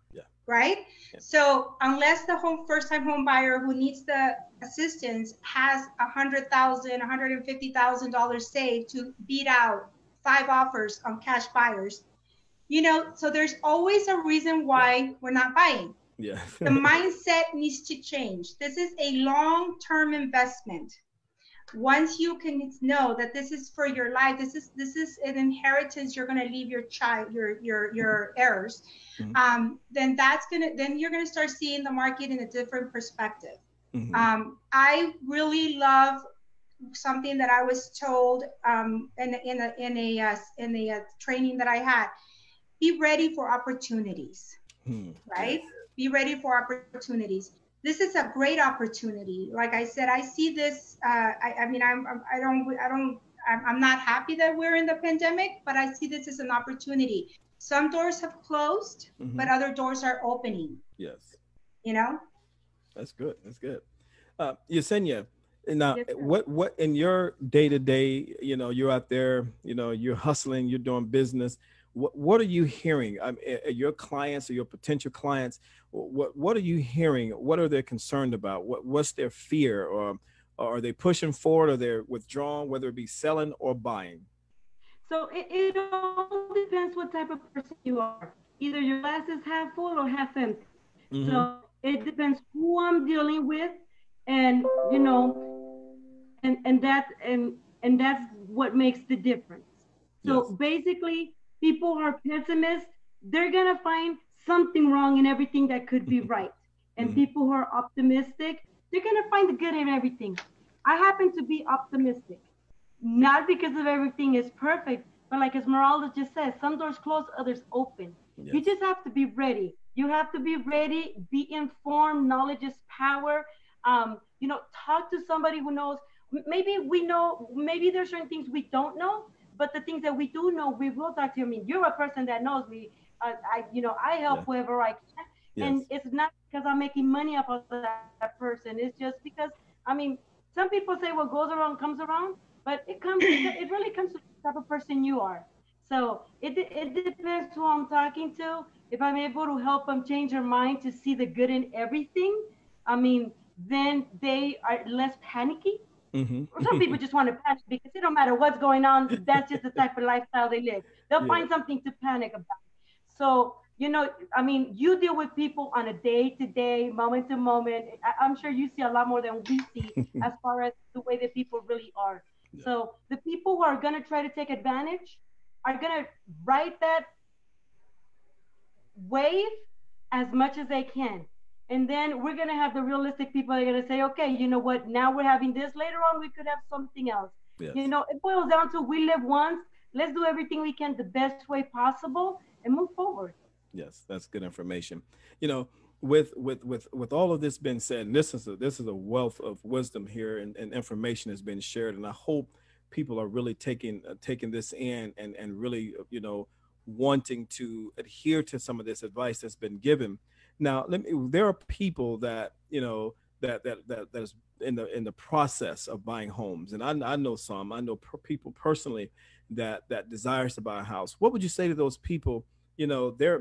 Right? So unless the first-time home buyer who needs the assistance has $100,000, $150,000 saved to beat out 5 offers on cash buyers, you know, so there's always a reason why we're not buying. The mindset needs to change. This is a long-term investment. Once you can know that this is for your life, this is an inheritance you're going to leave your child, your heirs, then you're going to start seeing the market in a different perspective. I really love something that I was told in a training that I had. Be ready for opportunities, right? Be ready for opportunities. This is a great opportunity. Like I said, I see this. I'm not happy that we're in the pandemic, but I see this as an opportunity. Some doors have closed, but other doors are opening. Yes. You know. That's good. That's good. Yesenia, now what in your day to day? You know, you're out there. You know, you're hustling. You're doing business. What are you hearing? Your clients or your potential clients, what are you hearing? What are they concerned about? What's their fear? Or are they pushing forward, or they're withdrawn, whether it be selling or buying? So it all depends what type of person you are. Either your glass is half full or half empty. So it depends who I'm dealing with, and you know, and that's what makes the difference. So basically, people who are pessimists, they're going to find something wrong in everything that could be right. And people who are optimistic, they're going to find the good in everything. I happen to be optimistic, not because of everything is perfect, but like Esmeralda just said, some doors close, others open. You just have to be ready. You have to be ready, be informed. Knowledge is power. You know, talk to somebody who knows. Maybe we know, maybe there's certain things we don't know, but the things that we do know, we will talk to you. I mean, you're a person that knows me. I help whoever I can. And it's not because I'm making money off of that person. It's just because, I mean, some people say what goes around comes around, but it really comes to the type of person you are. So it depends who I'm talking to. If I'm able to help them change their mind to see the good in everything, I mean, then they are less panicky. Some people just want to panic because it don't matter what's going on. That's just the type of lifestyle they live. They'll find something to panic about. So, you know, I mean, you deal with people on a day-to-day, moment-to-moment. I'm sure you see a lot more than we see as far as the way that people really are. So the people who are going to try to take advantage are going to ride that wave as much as they can. And then we're going to have the realistic people that are going to say, okay, you know what, now we're having this, later on we could have something else. You know, it boils down to we live once, let's do everything we can the best way possible and move forward. Yes, that's good information. You know, with all of this being said, and this is a wealth of wisdom here, and information has been shared, and I hope people are really taking this in and really, you know, wanting to adhere to some of this advice that's been given. Now, there are people that, you know, that is in the process of buying homes, and I know some. I know people personally that desires to buy a house. What would you say to those people? You know, they're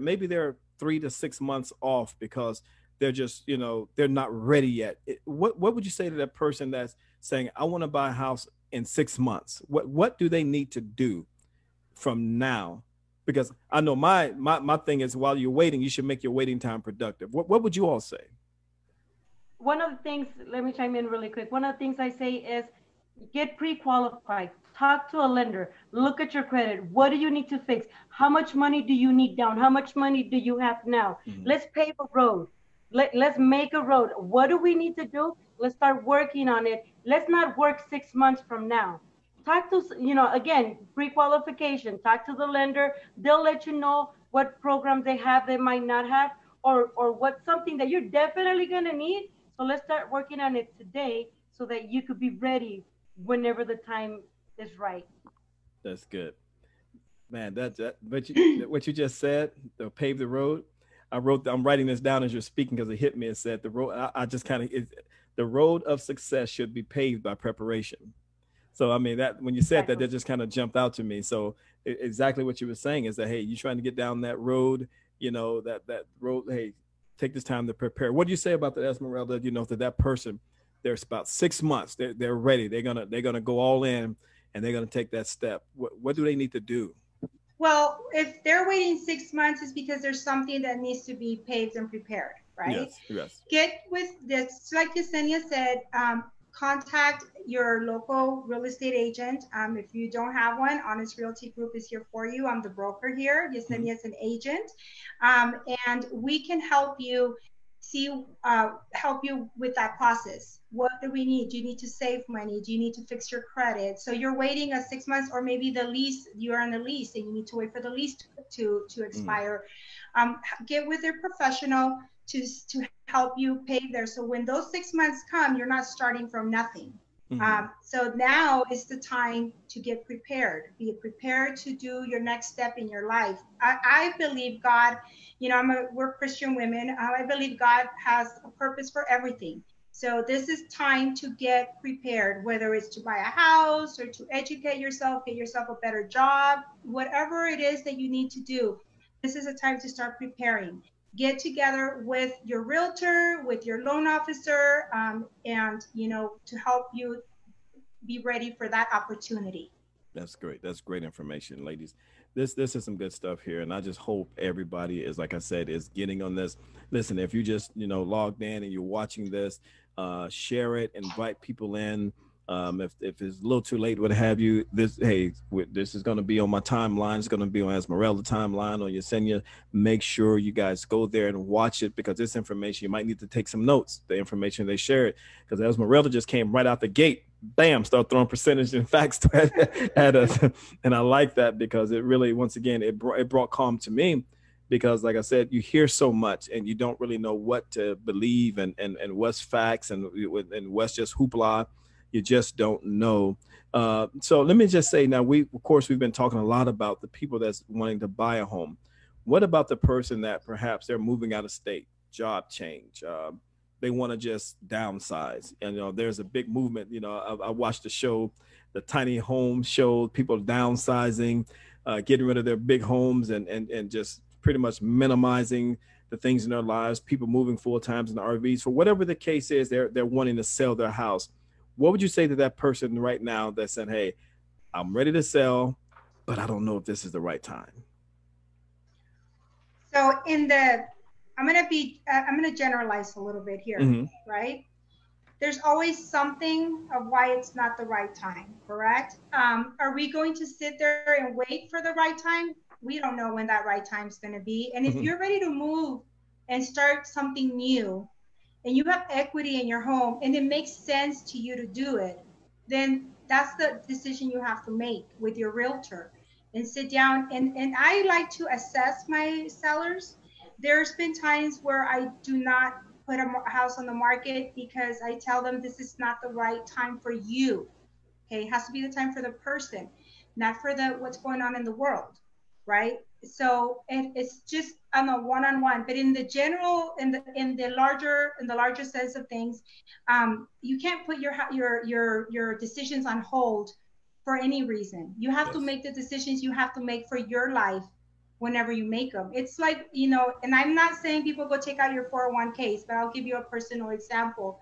3 to 6 months off because they're just, you know, they're not ready yet. What would you say to that person that's saying, I want to buy a house in 6 months? What do they need to do from now? Because I know my thing is, while you're waiting, you should make your waiting time productive. What would you all say? One of the things, let me chime in really quick. One of the things I say is get pre-qualified. Talk to a lender. Look at your credit. What do you need to fix? How much money do you need down? How much money do you have now? Let's pave a road. Let's make a road. What do we need to do? Let's start working on it. Let's not work 6 months from now. Talk to, again, pre-qualification. Talk to the lender. They'll let you know what programs they have, they might not have, or what's something that you're definitely going to need. So let's start working on it today so that you could be ready whenever the time is right. That's good. Man, but what you just said, the pave the road. I'm writing this down as you're speaking because it hit me. It said the road, I just kind of, the road of success should be paved by preparation. So, I mean, that when you said that just kind of jumped out to me. So exactly what you were saying is that, hey, you're trying to get down that road, that road, hey, take this time to prepare. What do you say about that, Esmeralda? That person, there's about 6 months, they're ready. They're going to go all in and they're going to take that step. What do they need to do? Well, if they're waiting 6 months, it's because there's something that needs to be paved and prepared, right? Yes. Get with this, like Yesenia said, contact your local real estate agent. If you don't have one, Honest Realty Group is here for you. I'm the broker here. Yesenia is an agent. And we can help you help you with that process. What do we need? Do you need to save money? Do you need to fix your credit? So you're waiting 6 months, or maybe the lease, you're on a lease and you need to wait for the lease to expire. Get with a professional to help you pay there. So when those 6 months come, you're not starting from nothing. So now is the time to get prepared. Be prepared to do your next step in your life. I believe God, we're Christian women. I believe God has a purpose for everything. So this is time to get prepared, whether it's to buy a house or to educate yourself, get yourself a better job, whatever it is that you need to do. This is a time to start preparing. Get together with your realtor, with your loan officer, and to help you be ready for that opportunity. That's great. That's great information, ladies. This is some good stuff here, and I just hope everybody is, like I said, is getting on this. Listen, if you just logged in and you're watching this, share it, invite people in. If it's a little too late, what have you, this is going to be on my timeline. It's going to be on Esmeralda timeline or Yesenia. Make sure you guys go there and watch it, because this information, you might need to take some notes, the information they shared, because Esmeralda just came right out the gate, bam, start throwing percentage and facts at us. And I like that, because it really, once again, it brought calm to me, because like I said, you hear so much and you don't really know what to believe and what's facts and what's just hoopla. You just don't know. So let me just say now, we've been talking a lot about the people that's wanting to buy a home. What about the person that perhaps they're moving out of state, job change? They want to just downsize. And, there's a big movement. I watched the show, the Tiny Home Show, people downsizing, getting rid of their big homes and just pretty much minimizing the things in their lives, people moving full times in the RVs. For whatever the case is, they're wanting to sell their house. What would you say to that person right now that said, hey, I'm ready to sell, but I don't know if this is the right time? So I'm going to generalize a little bit here, right? There's always something of why it's not the right time, correct? Are we going to sit there and wait for the right time? We don't know when that right time is going to be. And if you're ready to move and start something new, and you have equity in your home and it makes sense to you to do it, then that's the decision you have to make with your realtor and sit down. And I like to assess my sellers. There's been times where I do not put a house on the market because I tell them this is not the right time for you. Okay, it has to be the time for the person, not for what's going on in the world, right? So it's just on a one-on-one, but in the general, in the larger sense of things, you can't put your decisions on hold for any reason. You have to make the decisions you have to make for your life whenever you make them. It's like, and I'm not saying people go take out your 401ks, but I'll give you a personal example.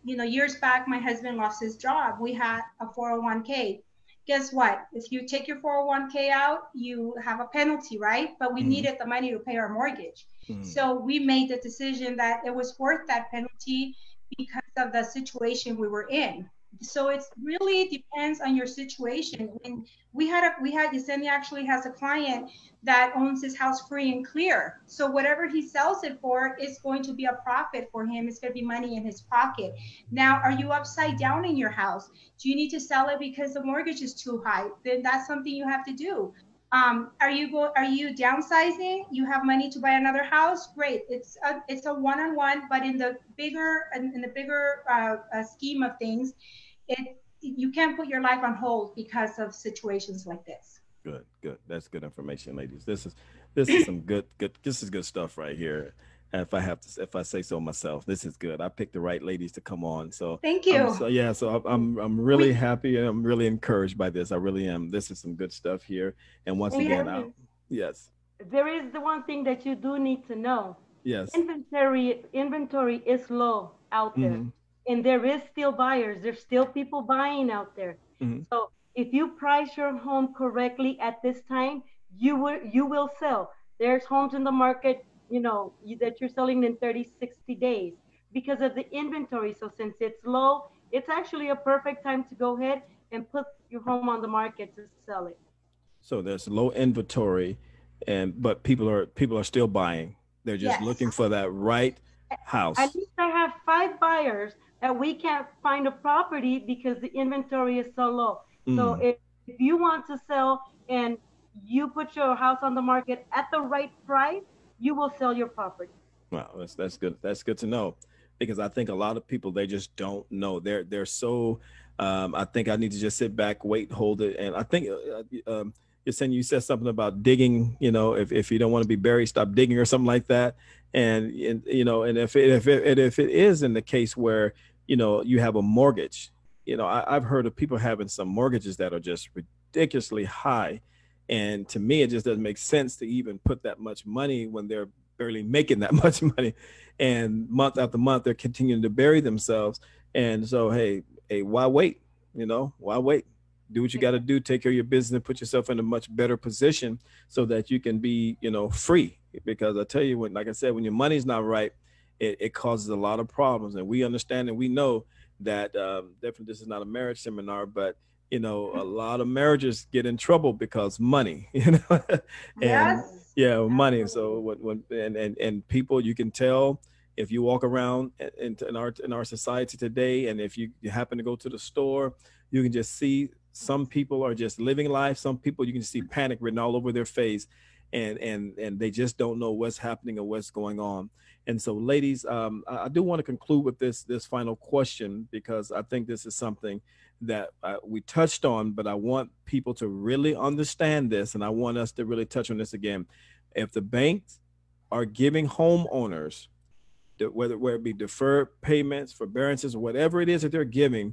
Years back, my husband lost his job. We had a 401k. Guess what? If you take your 401k out, you have a penalty, right? But we needed the money to pay our mortgage. So we made the decision that it was worth that penalty because of the situation we were in. So it's really depends on your situation. When we had Yesenia actually has a client that owns his house free and clear. So whatever he sells it for is going to be a profit for him. It's going to be money in his pocket. Now, are you upside down in your house? Do you need to sell it because the mortgage is too high? Then that's something you have to do. Are you downsizing? You have money to buy another house? Great. It's a one-on-one, but in the bigger scheme of things, you can't put your life on hold because of situations like this. Good, good. That's good information, ladies. This is some good this is good stuff right here. And if I say so myself, this is good. I picked the right ladies to come on. So thank you. I'm really happy and I'm really encouraged by this. I really am. This is some good stuff here. And once again, yes. There is the one thing that you do need to know. Yes. Inventory is low out there. Mm-hmm. And there is still buyers. There's still people buying out there. Mm-hmm. So if you price your home correctly at this time, you will sell. There's homes in the market, that you're selling in 30, 60 days because of the inventory. So since it's low, it's actually a perfect time to go ahead and put your home on the market to sell it. So there's low inventory, but people are still buying. They're just looking for that right house. At least I have 5 buyers that we can't find a property because the inventory is so low. So if you want to sell and you put your house on the market at the right price, you will sell your property. Wow, that's good. That's good to know, because I think a lot of people, they just don't know. They're so. I think I need to just sit back, wait, hold it, and I think you're saying, you said something about digging. If you don't want to be buried, stop digging or something like that. And if it is in the case where you have a mortgage, I've heard of people having some mortgages that are just ridiculously high. And to me, it just doesn't make sense to even put that much money when they're barely making that much money. And month after month, they're continuing to bury themselves. And so, hey, why wait? Why wait? Do what you got to do. Take care of your business and put yourself in a much better position so that you can be, free. Because I tell you, like I said, when your money's not right, it causes a lot of problems. And we understand and we know that definitely this is not a marriage seminar, but a lot of marriages get in trouble because money, and yes. Money. So and people, you can tell if you walk around in our society today, and if you happen to go to the store, you can just see some people are just living life. Some people, you can see panic written all over their face, and they just don't know what's happening or what's going on. And so, ladies, I do want to conclude with this final question, because I think this is something that we touched on, but I want people to really understand this, and I want us to really touch on this again. If the banks are giving homeowners, whether it be deferred payments, forbearances, or whatever it is that they're giving,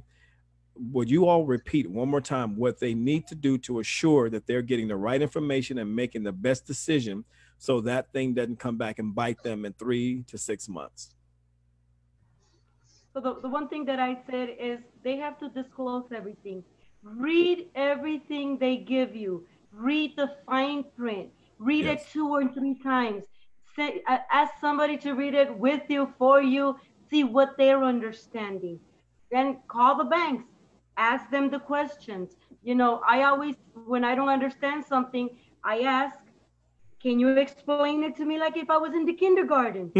would you all repeat one more time what they need to do to assure that they're getting the right information and making the best decision, so that thing doesn't come back and bite them in 3 to 6 months? So the one thing that I said is they have to disclose everything. Read everything they give you. Read the fine print. Read it 2 or 3 times. Ask somebody to read it with you, for you, see what they're understanding. Then call the banks. Ask them the questions. I always, when I don't understand something, I ask, can you explain it to me like if I was in the kindergarten?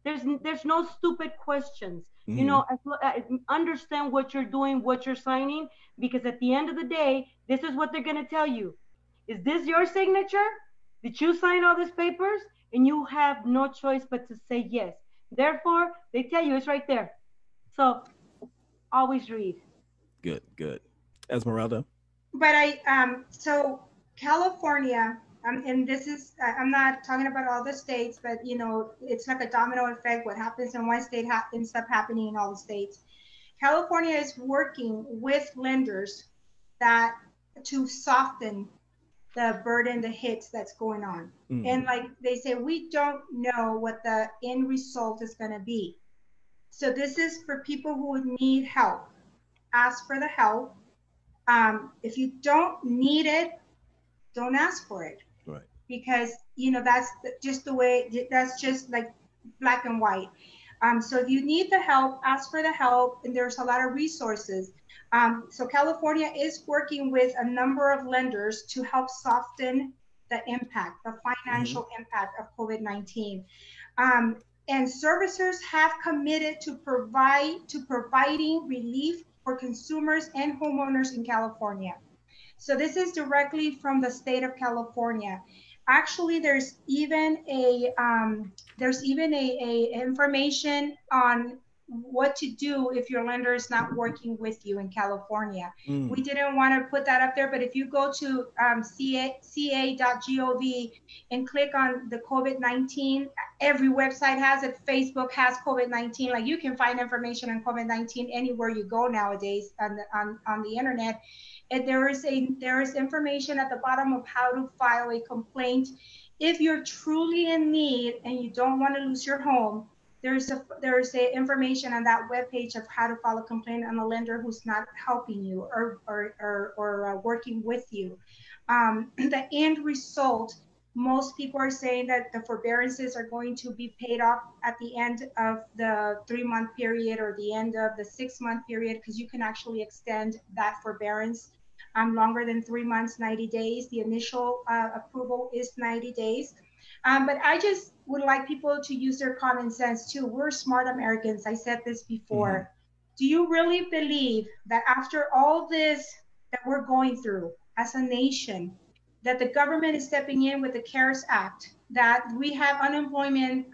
There's no stupid questions. Mm-hmm. Understand what you're doing, what you're signing, because at the end of the day, this is what they're going to tell you. Is this your signature? Did you sign all these papers? And you have no choice but to say yes. Therefore, they tell you it's right there. So always read. Good. Esmeralda. But so California, and this is, I'm not talking about all the states, but it's like a domino effect. What happens in one state ends up happening in all the states. California is working with lenders to soften the burden, the hits that's going on. Mm. And like they say, we don't know what the end result is going to be. So this is for people who need help. Ask for the help. If you don't need it, don't ask for it. Right. Because, that's just the way, that's just like black and white. So if you need the help, ask for the help, and there's a lot of resources. So California is working with a number of lenders to help soften the impact, the financial impact of COVID-19. And servicers have committed to providing relief for consumers and homeowners in California. So this is directly from the state of California. Actually, there's even a information on what to do if your lender is not working with you in California. We didn't want to put that up there, but if you go to ca.gov and click on the COVID-19, every website has it. Facebook has COVID-19. Like, you can find information on COVID-19 anywhere you go nowadays on the internet. And there is information at the bottom of how to file a complaint. If you're truly in need and you don't want to lose your home, there's a information on that webpage of how to file a complaint on a lender who's not helping you or working with you. The end result, most people are saying that the forbearances are going to be paid off at the end of the 3-month period or the end of the 6-month period, because you can actually extend that forbearance longer than 3 months, 90 days. The initial approval is 90 days. But I just would like people to use their common sense too. We're smart Americans. I said this before. Do you really believe that after all this that we're going through as a nation, that the government is stepping in with the CARES Act, that we have unemployment,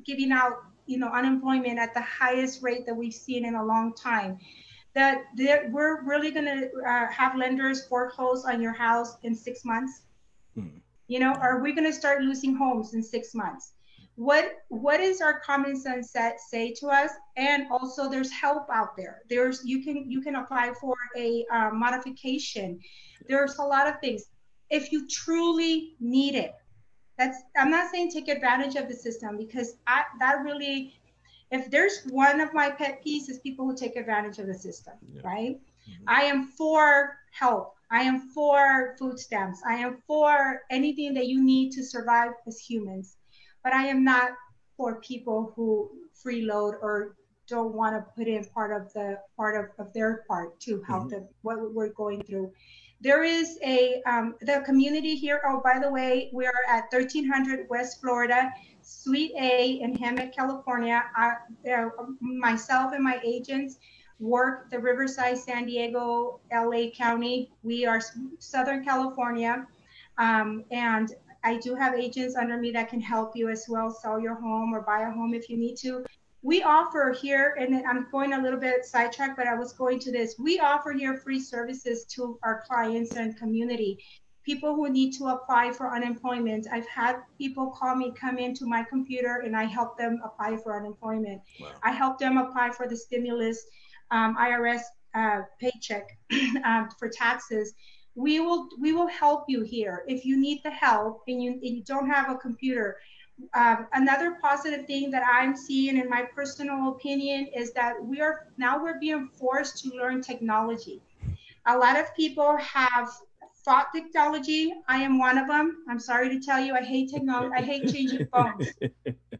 giving out, unemployment at the highest rate that we've seen in a long time, that we're really going to have lenders foreclose on your house in 6 months? Are we going to start losing homes in 6 months? What is our common sense say to us? And also, there's help out there. You can apply for a modification. There's a lot of things. If you truly need it, I'm not saying take advantage of the system, because if there's one of my pet peeves is people who take advantage of the system, right? I am for help. I am for food stamps. I am for anything that you need to survive as humans. But I am not for people who freeload or don't want to put in part of their part to help them, what we're going through. There is the community here. Oh, by the way, we are at 1300 West Florida, Suite A in Hemet, California. Myself and my agents work the Riverside, San Diego, LA County. We are Southern California. And I do have agents under me that can help you as well, sell your home or buy a home if you need to. We offer here, and I'm going a little bit sidetracked, but I was going to this. We offer here free services to our clients and community. People who need to apply for unemployment. I've had people come into my computer, and I help them apply for unemployment. Wow. I help them apply for the stimulus, IRS paycheck for taxes. We will help you here if you need the help and you don't have a computer. Another positive thing that I'm seeing, in my personal opinion, is that we're being forced to learn technology. A lot of people have fought technology. I am one of them. I'm sorry to tell you, I hate technology. I hate changing phones.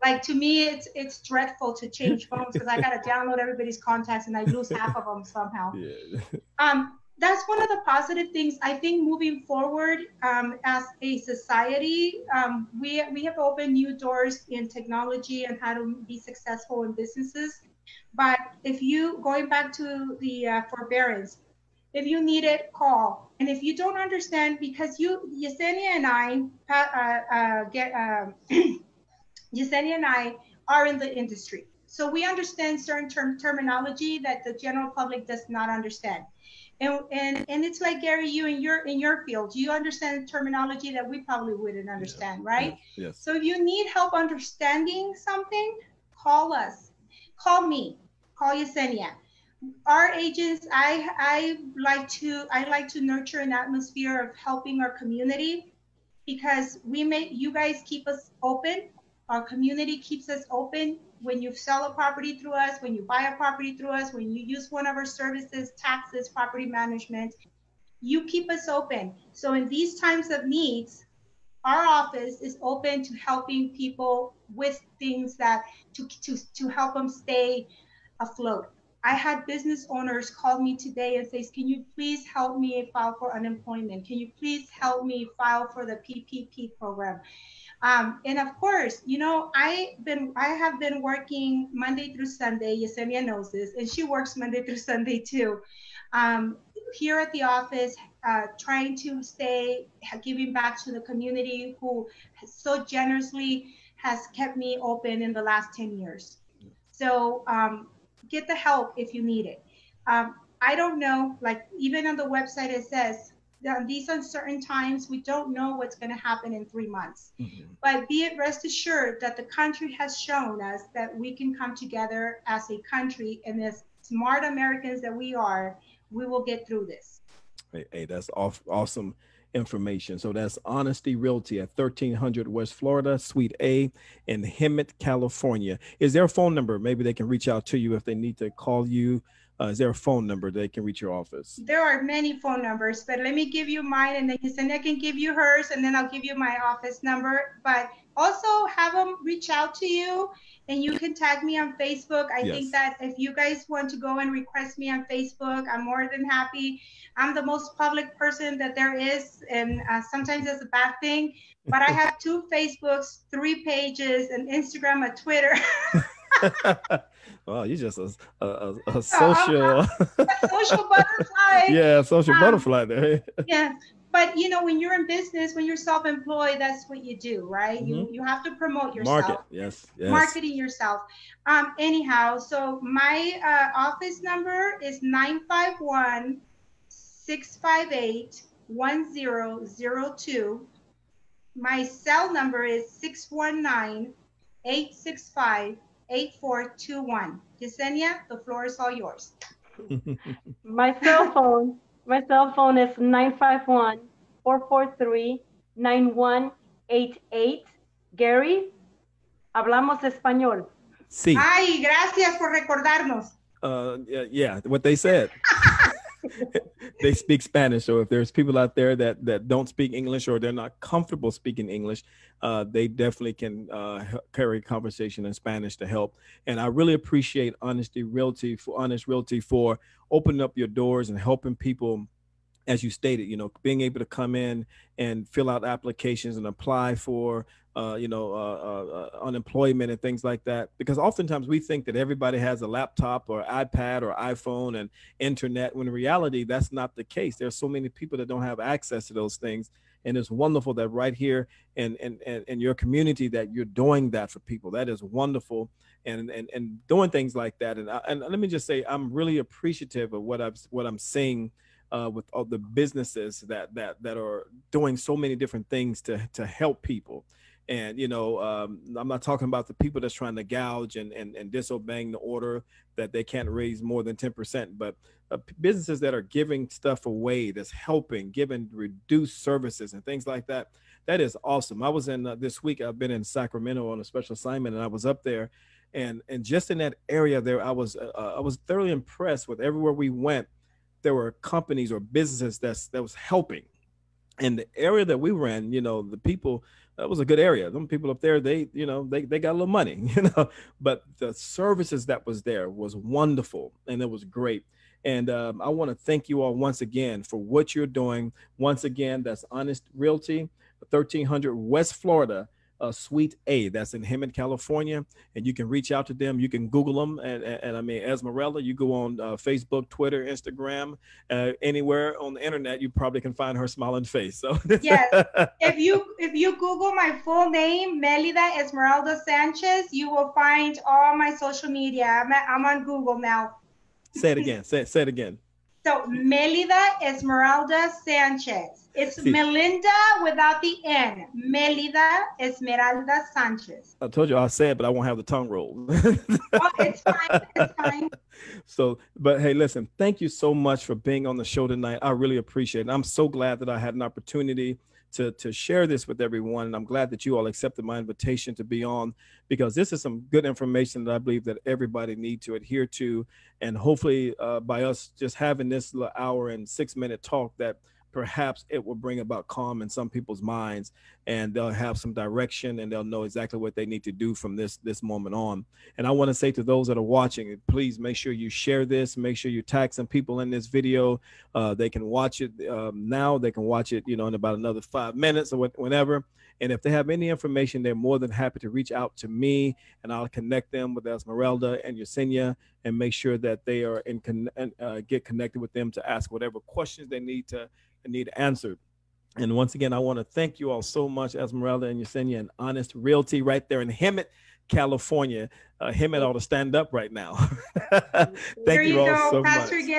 Like, to me, it's dreadful to change phones, because I got to download everybody's contacts and I lose half of them somehow. Yeah. That's one of the positive things. I think moving forward, as a society, we have opened new doors in technology and how to be successful in businesses. But going back to the forbearance, if you need it, call. And if you don't understand, because Yesenia and I Yesenia and I are in the industry, so we understand certain terminology that the general public does not understand. And it's like, Gary, you in your field, you understand terminology that we probably wouldn't understand, right? Yes. So if you need help understanding something, call us. Call me. Call Yesenia. Our agents, I like to nurture an atmosphere of helping our community, because you guys keep us open. Our community keeps us open. When you sell a property through us, when you buy a property through us, when you use one of our services, taxes, property management, you keep us open. So in these times of needs, our office is open to helping people with things that to help them stay afloat. I had business owners call me today and say, can you please help me file for unemployment? Can you please help me file for the PPP program? And of course, you know, I have been working Monday through Sunday. Yesenia knows this, and she works Monday through Sunday too. Here at the office, trying to stay giving back to the community who so generously has kept me open in the last 10 years. So get the help if you need it. I don't know, like even on the website it says, these uncertain times, we don't know what's going to happen in 3 months. Mm-hmm. But be it rest assured that the country has shown us that we can come together as a country, and as smart Americans that we are, we will get through this. Hey, that's awesome information. So that's Honesty Realty at 1300 West Florida, Suite A in Hemet, California. Is there a phone number? Maybe they can reach out to you if they need to call you. Is there a phone number they can reach your office? There are many phone numbers, but let me give you mine, and then Yesenia can give you hers, and then I'll give you my office number. But also have them reach out to you, and you can tag me on Facebook. I think that if you guys want to go and request me on Facebook, I'm more than happy. I'm the most public person that there is, and sometimes it's a bad thing, but I have 2 Facebooks, 3 pages, an Instagram, a Twitter. Wow, you're just a social a social butterfly. Yeah, social butterfly there. Yeah, but you know, when you're in business, when you're self-employed, that's what you do, right? Mm-hmm. You have to promote yourself. Market, yes. Marketing yourself. Anyhow, so my office number is 951-658-1002. My cell number is 619-865-8421. Yesenia, the floor is all yours. My cell phone is 951-443-9188. Gary, hablamos español. Sí. Ay, gracias por recordarnos. Yeah, what they said. They speak Spanish. So if there's people out there that don't speak English, or they're not comfortable speaking English, they definitely can carry a conversation in Spanish to help. And I really appreciate Honest Realty for opening up your doors and helping people, as you stated, you know, being able to come in and fill out applications and apply for unemployment and things like that. Because oftentimes we think that everybody has a laptop or iPad or iPhone and internet, when in reality, that's not the case. There's so many people that don't have access to those things. And it's wonderful that right here in your community that you're doing that for people. That is wonderful. And doing things like that. And let me just say, I'm really appreciative of what I'm seeing with all the businesses that are doing so many different things to help people. And, you know, I'm not talking about the people that's trying to gouge and disobeying the order that they can't raise more than 10%, but businesses that are giving stuff away, that's helping, giving reduced services and things like that. That is awesome. I was in this week, I've been in Sacramento on a special assignment, and I was up there, and just in that area there, I was thoroughly impressed with everywhere we went. There were companies or businesses that was helping. And the area that we were in, you know, the people, that was a good area. Them people up there, they got a little money, you know, but the services that was there was wonderful, and it was great. And I want to thank you all once again for what you're doing. Once again, that's Honest Realty, 1300 West Florida, Suite A. That's in Hemet, California. And you can reach out to them. You can Google them. And I mean, Esmeralda, you go on Facebook, Twitter, Instagram, anywhere on the internet, you probably can find her smiling face. So yes, if you Google my full name, Melida Esmeralda Sanchez, you will find all my social media. I'm on Google now. Say it again. Say it again. So Melida Esmeralda Sanchez. It's Melinda without the N. Melida Esmeralda Sanchez. I told you I'll say it, but I won't have the tongue roll. Oh, it's fine. It's fine. So, but hey, listen, thank you so much for being on the show tonight. I really appreciate it. I'm so glad that I had an opportunity to share this with everyone. And I'm glad that you all accepted my invitation to be on, because this is some good information that I believe that everybody needs to adhere to. And hopefully by us just having this hour and 6-minute talk, that perhaps it will bring about calm in some people's minds, and they'll have some direction, and they'll know exactly what they need to do from this moment on. And I want to say to those that are watching, please make sure you share this, make sure you tag some people in this video. They can watch it now, they can watch it, in about another 5 minutes or whenever. And if they have any information, they're more than happy to reach out to me, and I'll connect them with Esmeralda and Yesenia, and make sure that they are get connected with them to ask whatever questions they need answered. And once again, I want to thank you all so much, Esmeralda and Yesenia, and Honest Realty right there in Hemet, California. Hemet ought to stand up right now. Thank you all so Pastor much.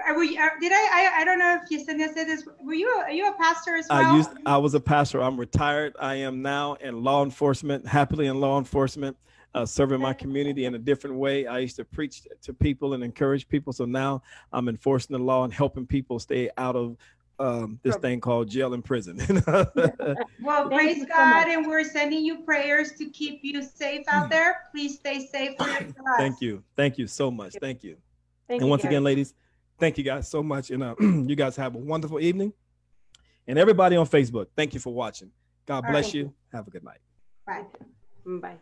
I don't know if Yesenia said this. Are you a pastor as well? I was a pastor. I'm retired. I am now in law enforcement, happily in law enforcement, serving my community in a different way. I used to preach to people and encourage people. So now I'm enforcing the law and helping people stay out of this thing called jail and prison. Well, praise God, and we're sending you prayers to keep you safe out there. Please stay safe for us. Thank you so much. Thank you. Thank and you, once guys. again, ladies, thank you guys so much. And you guys have a wonderful evening. And everybody on Facebook, thank you for watching. God bless you. Have a good night. Bye. Bye.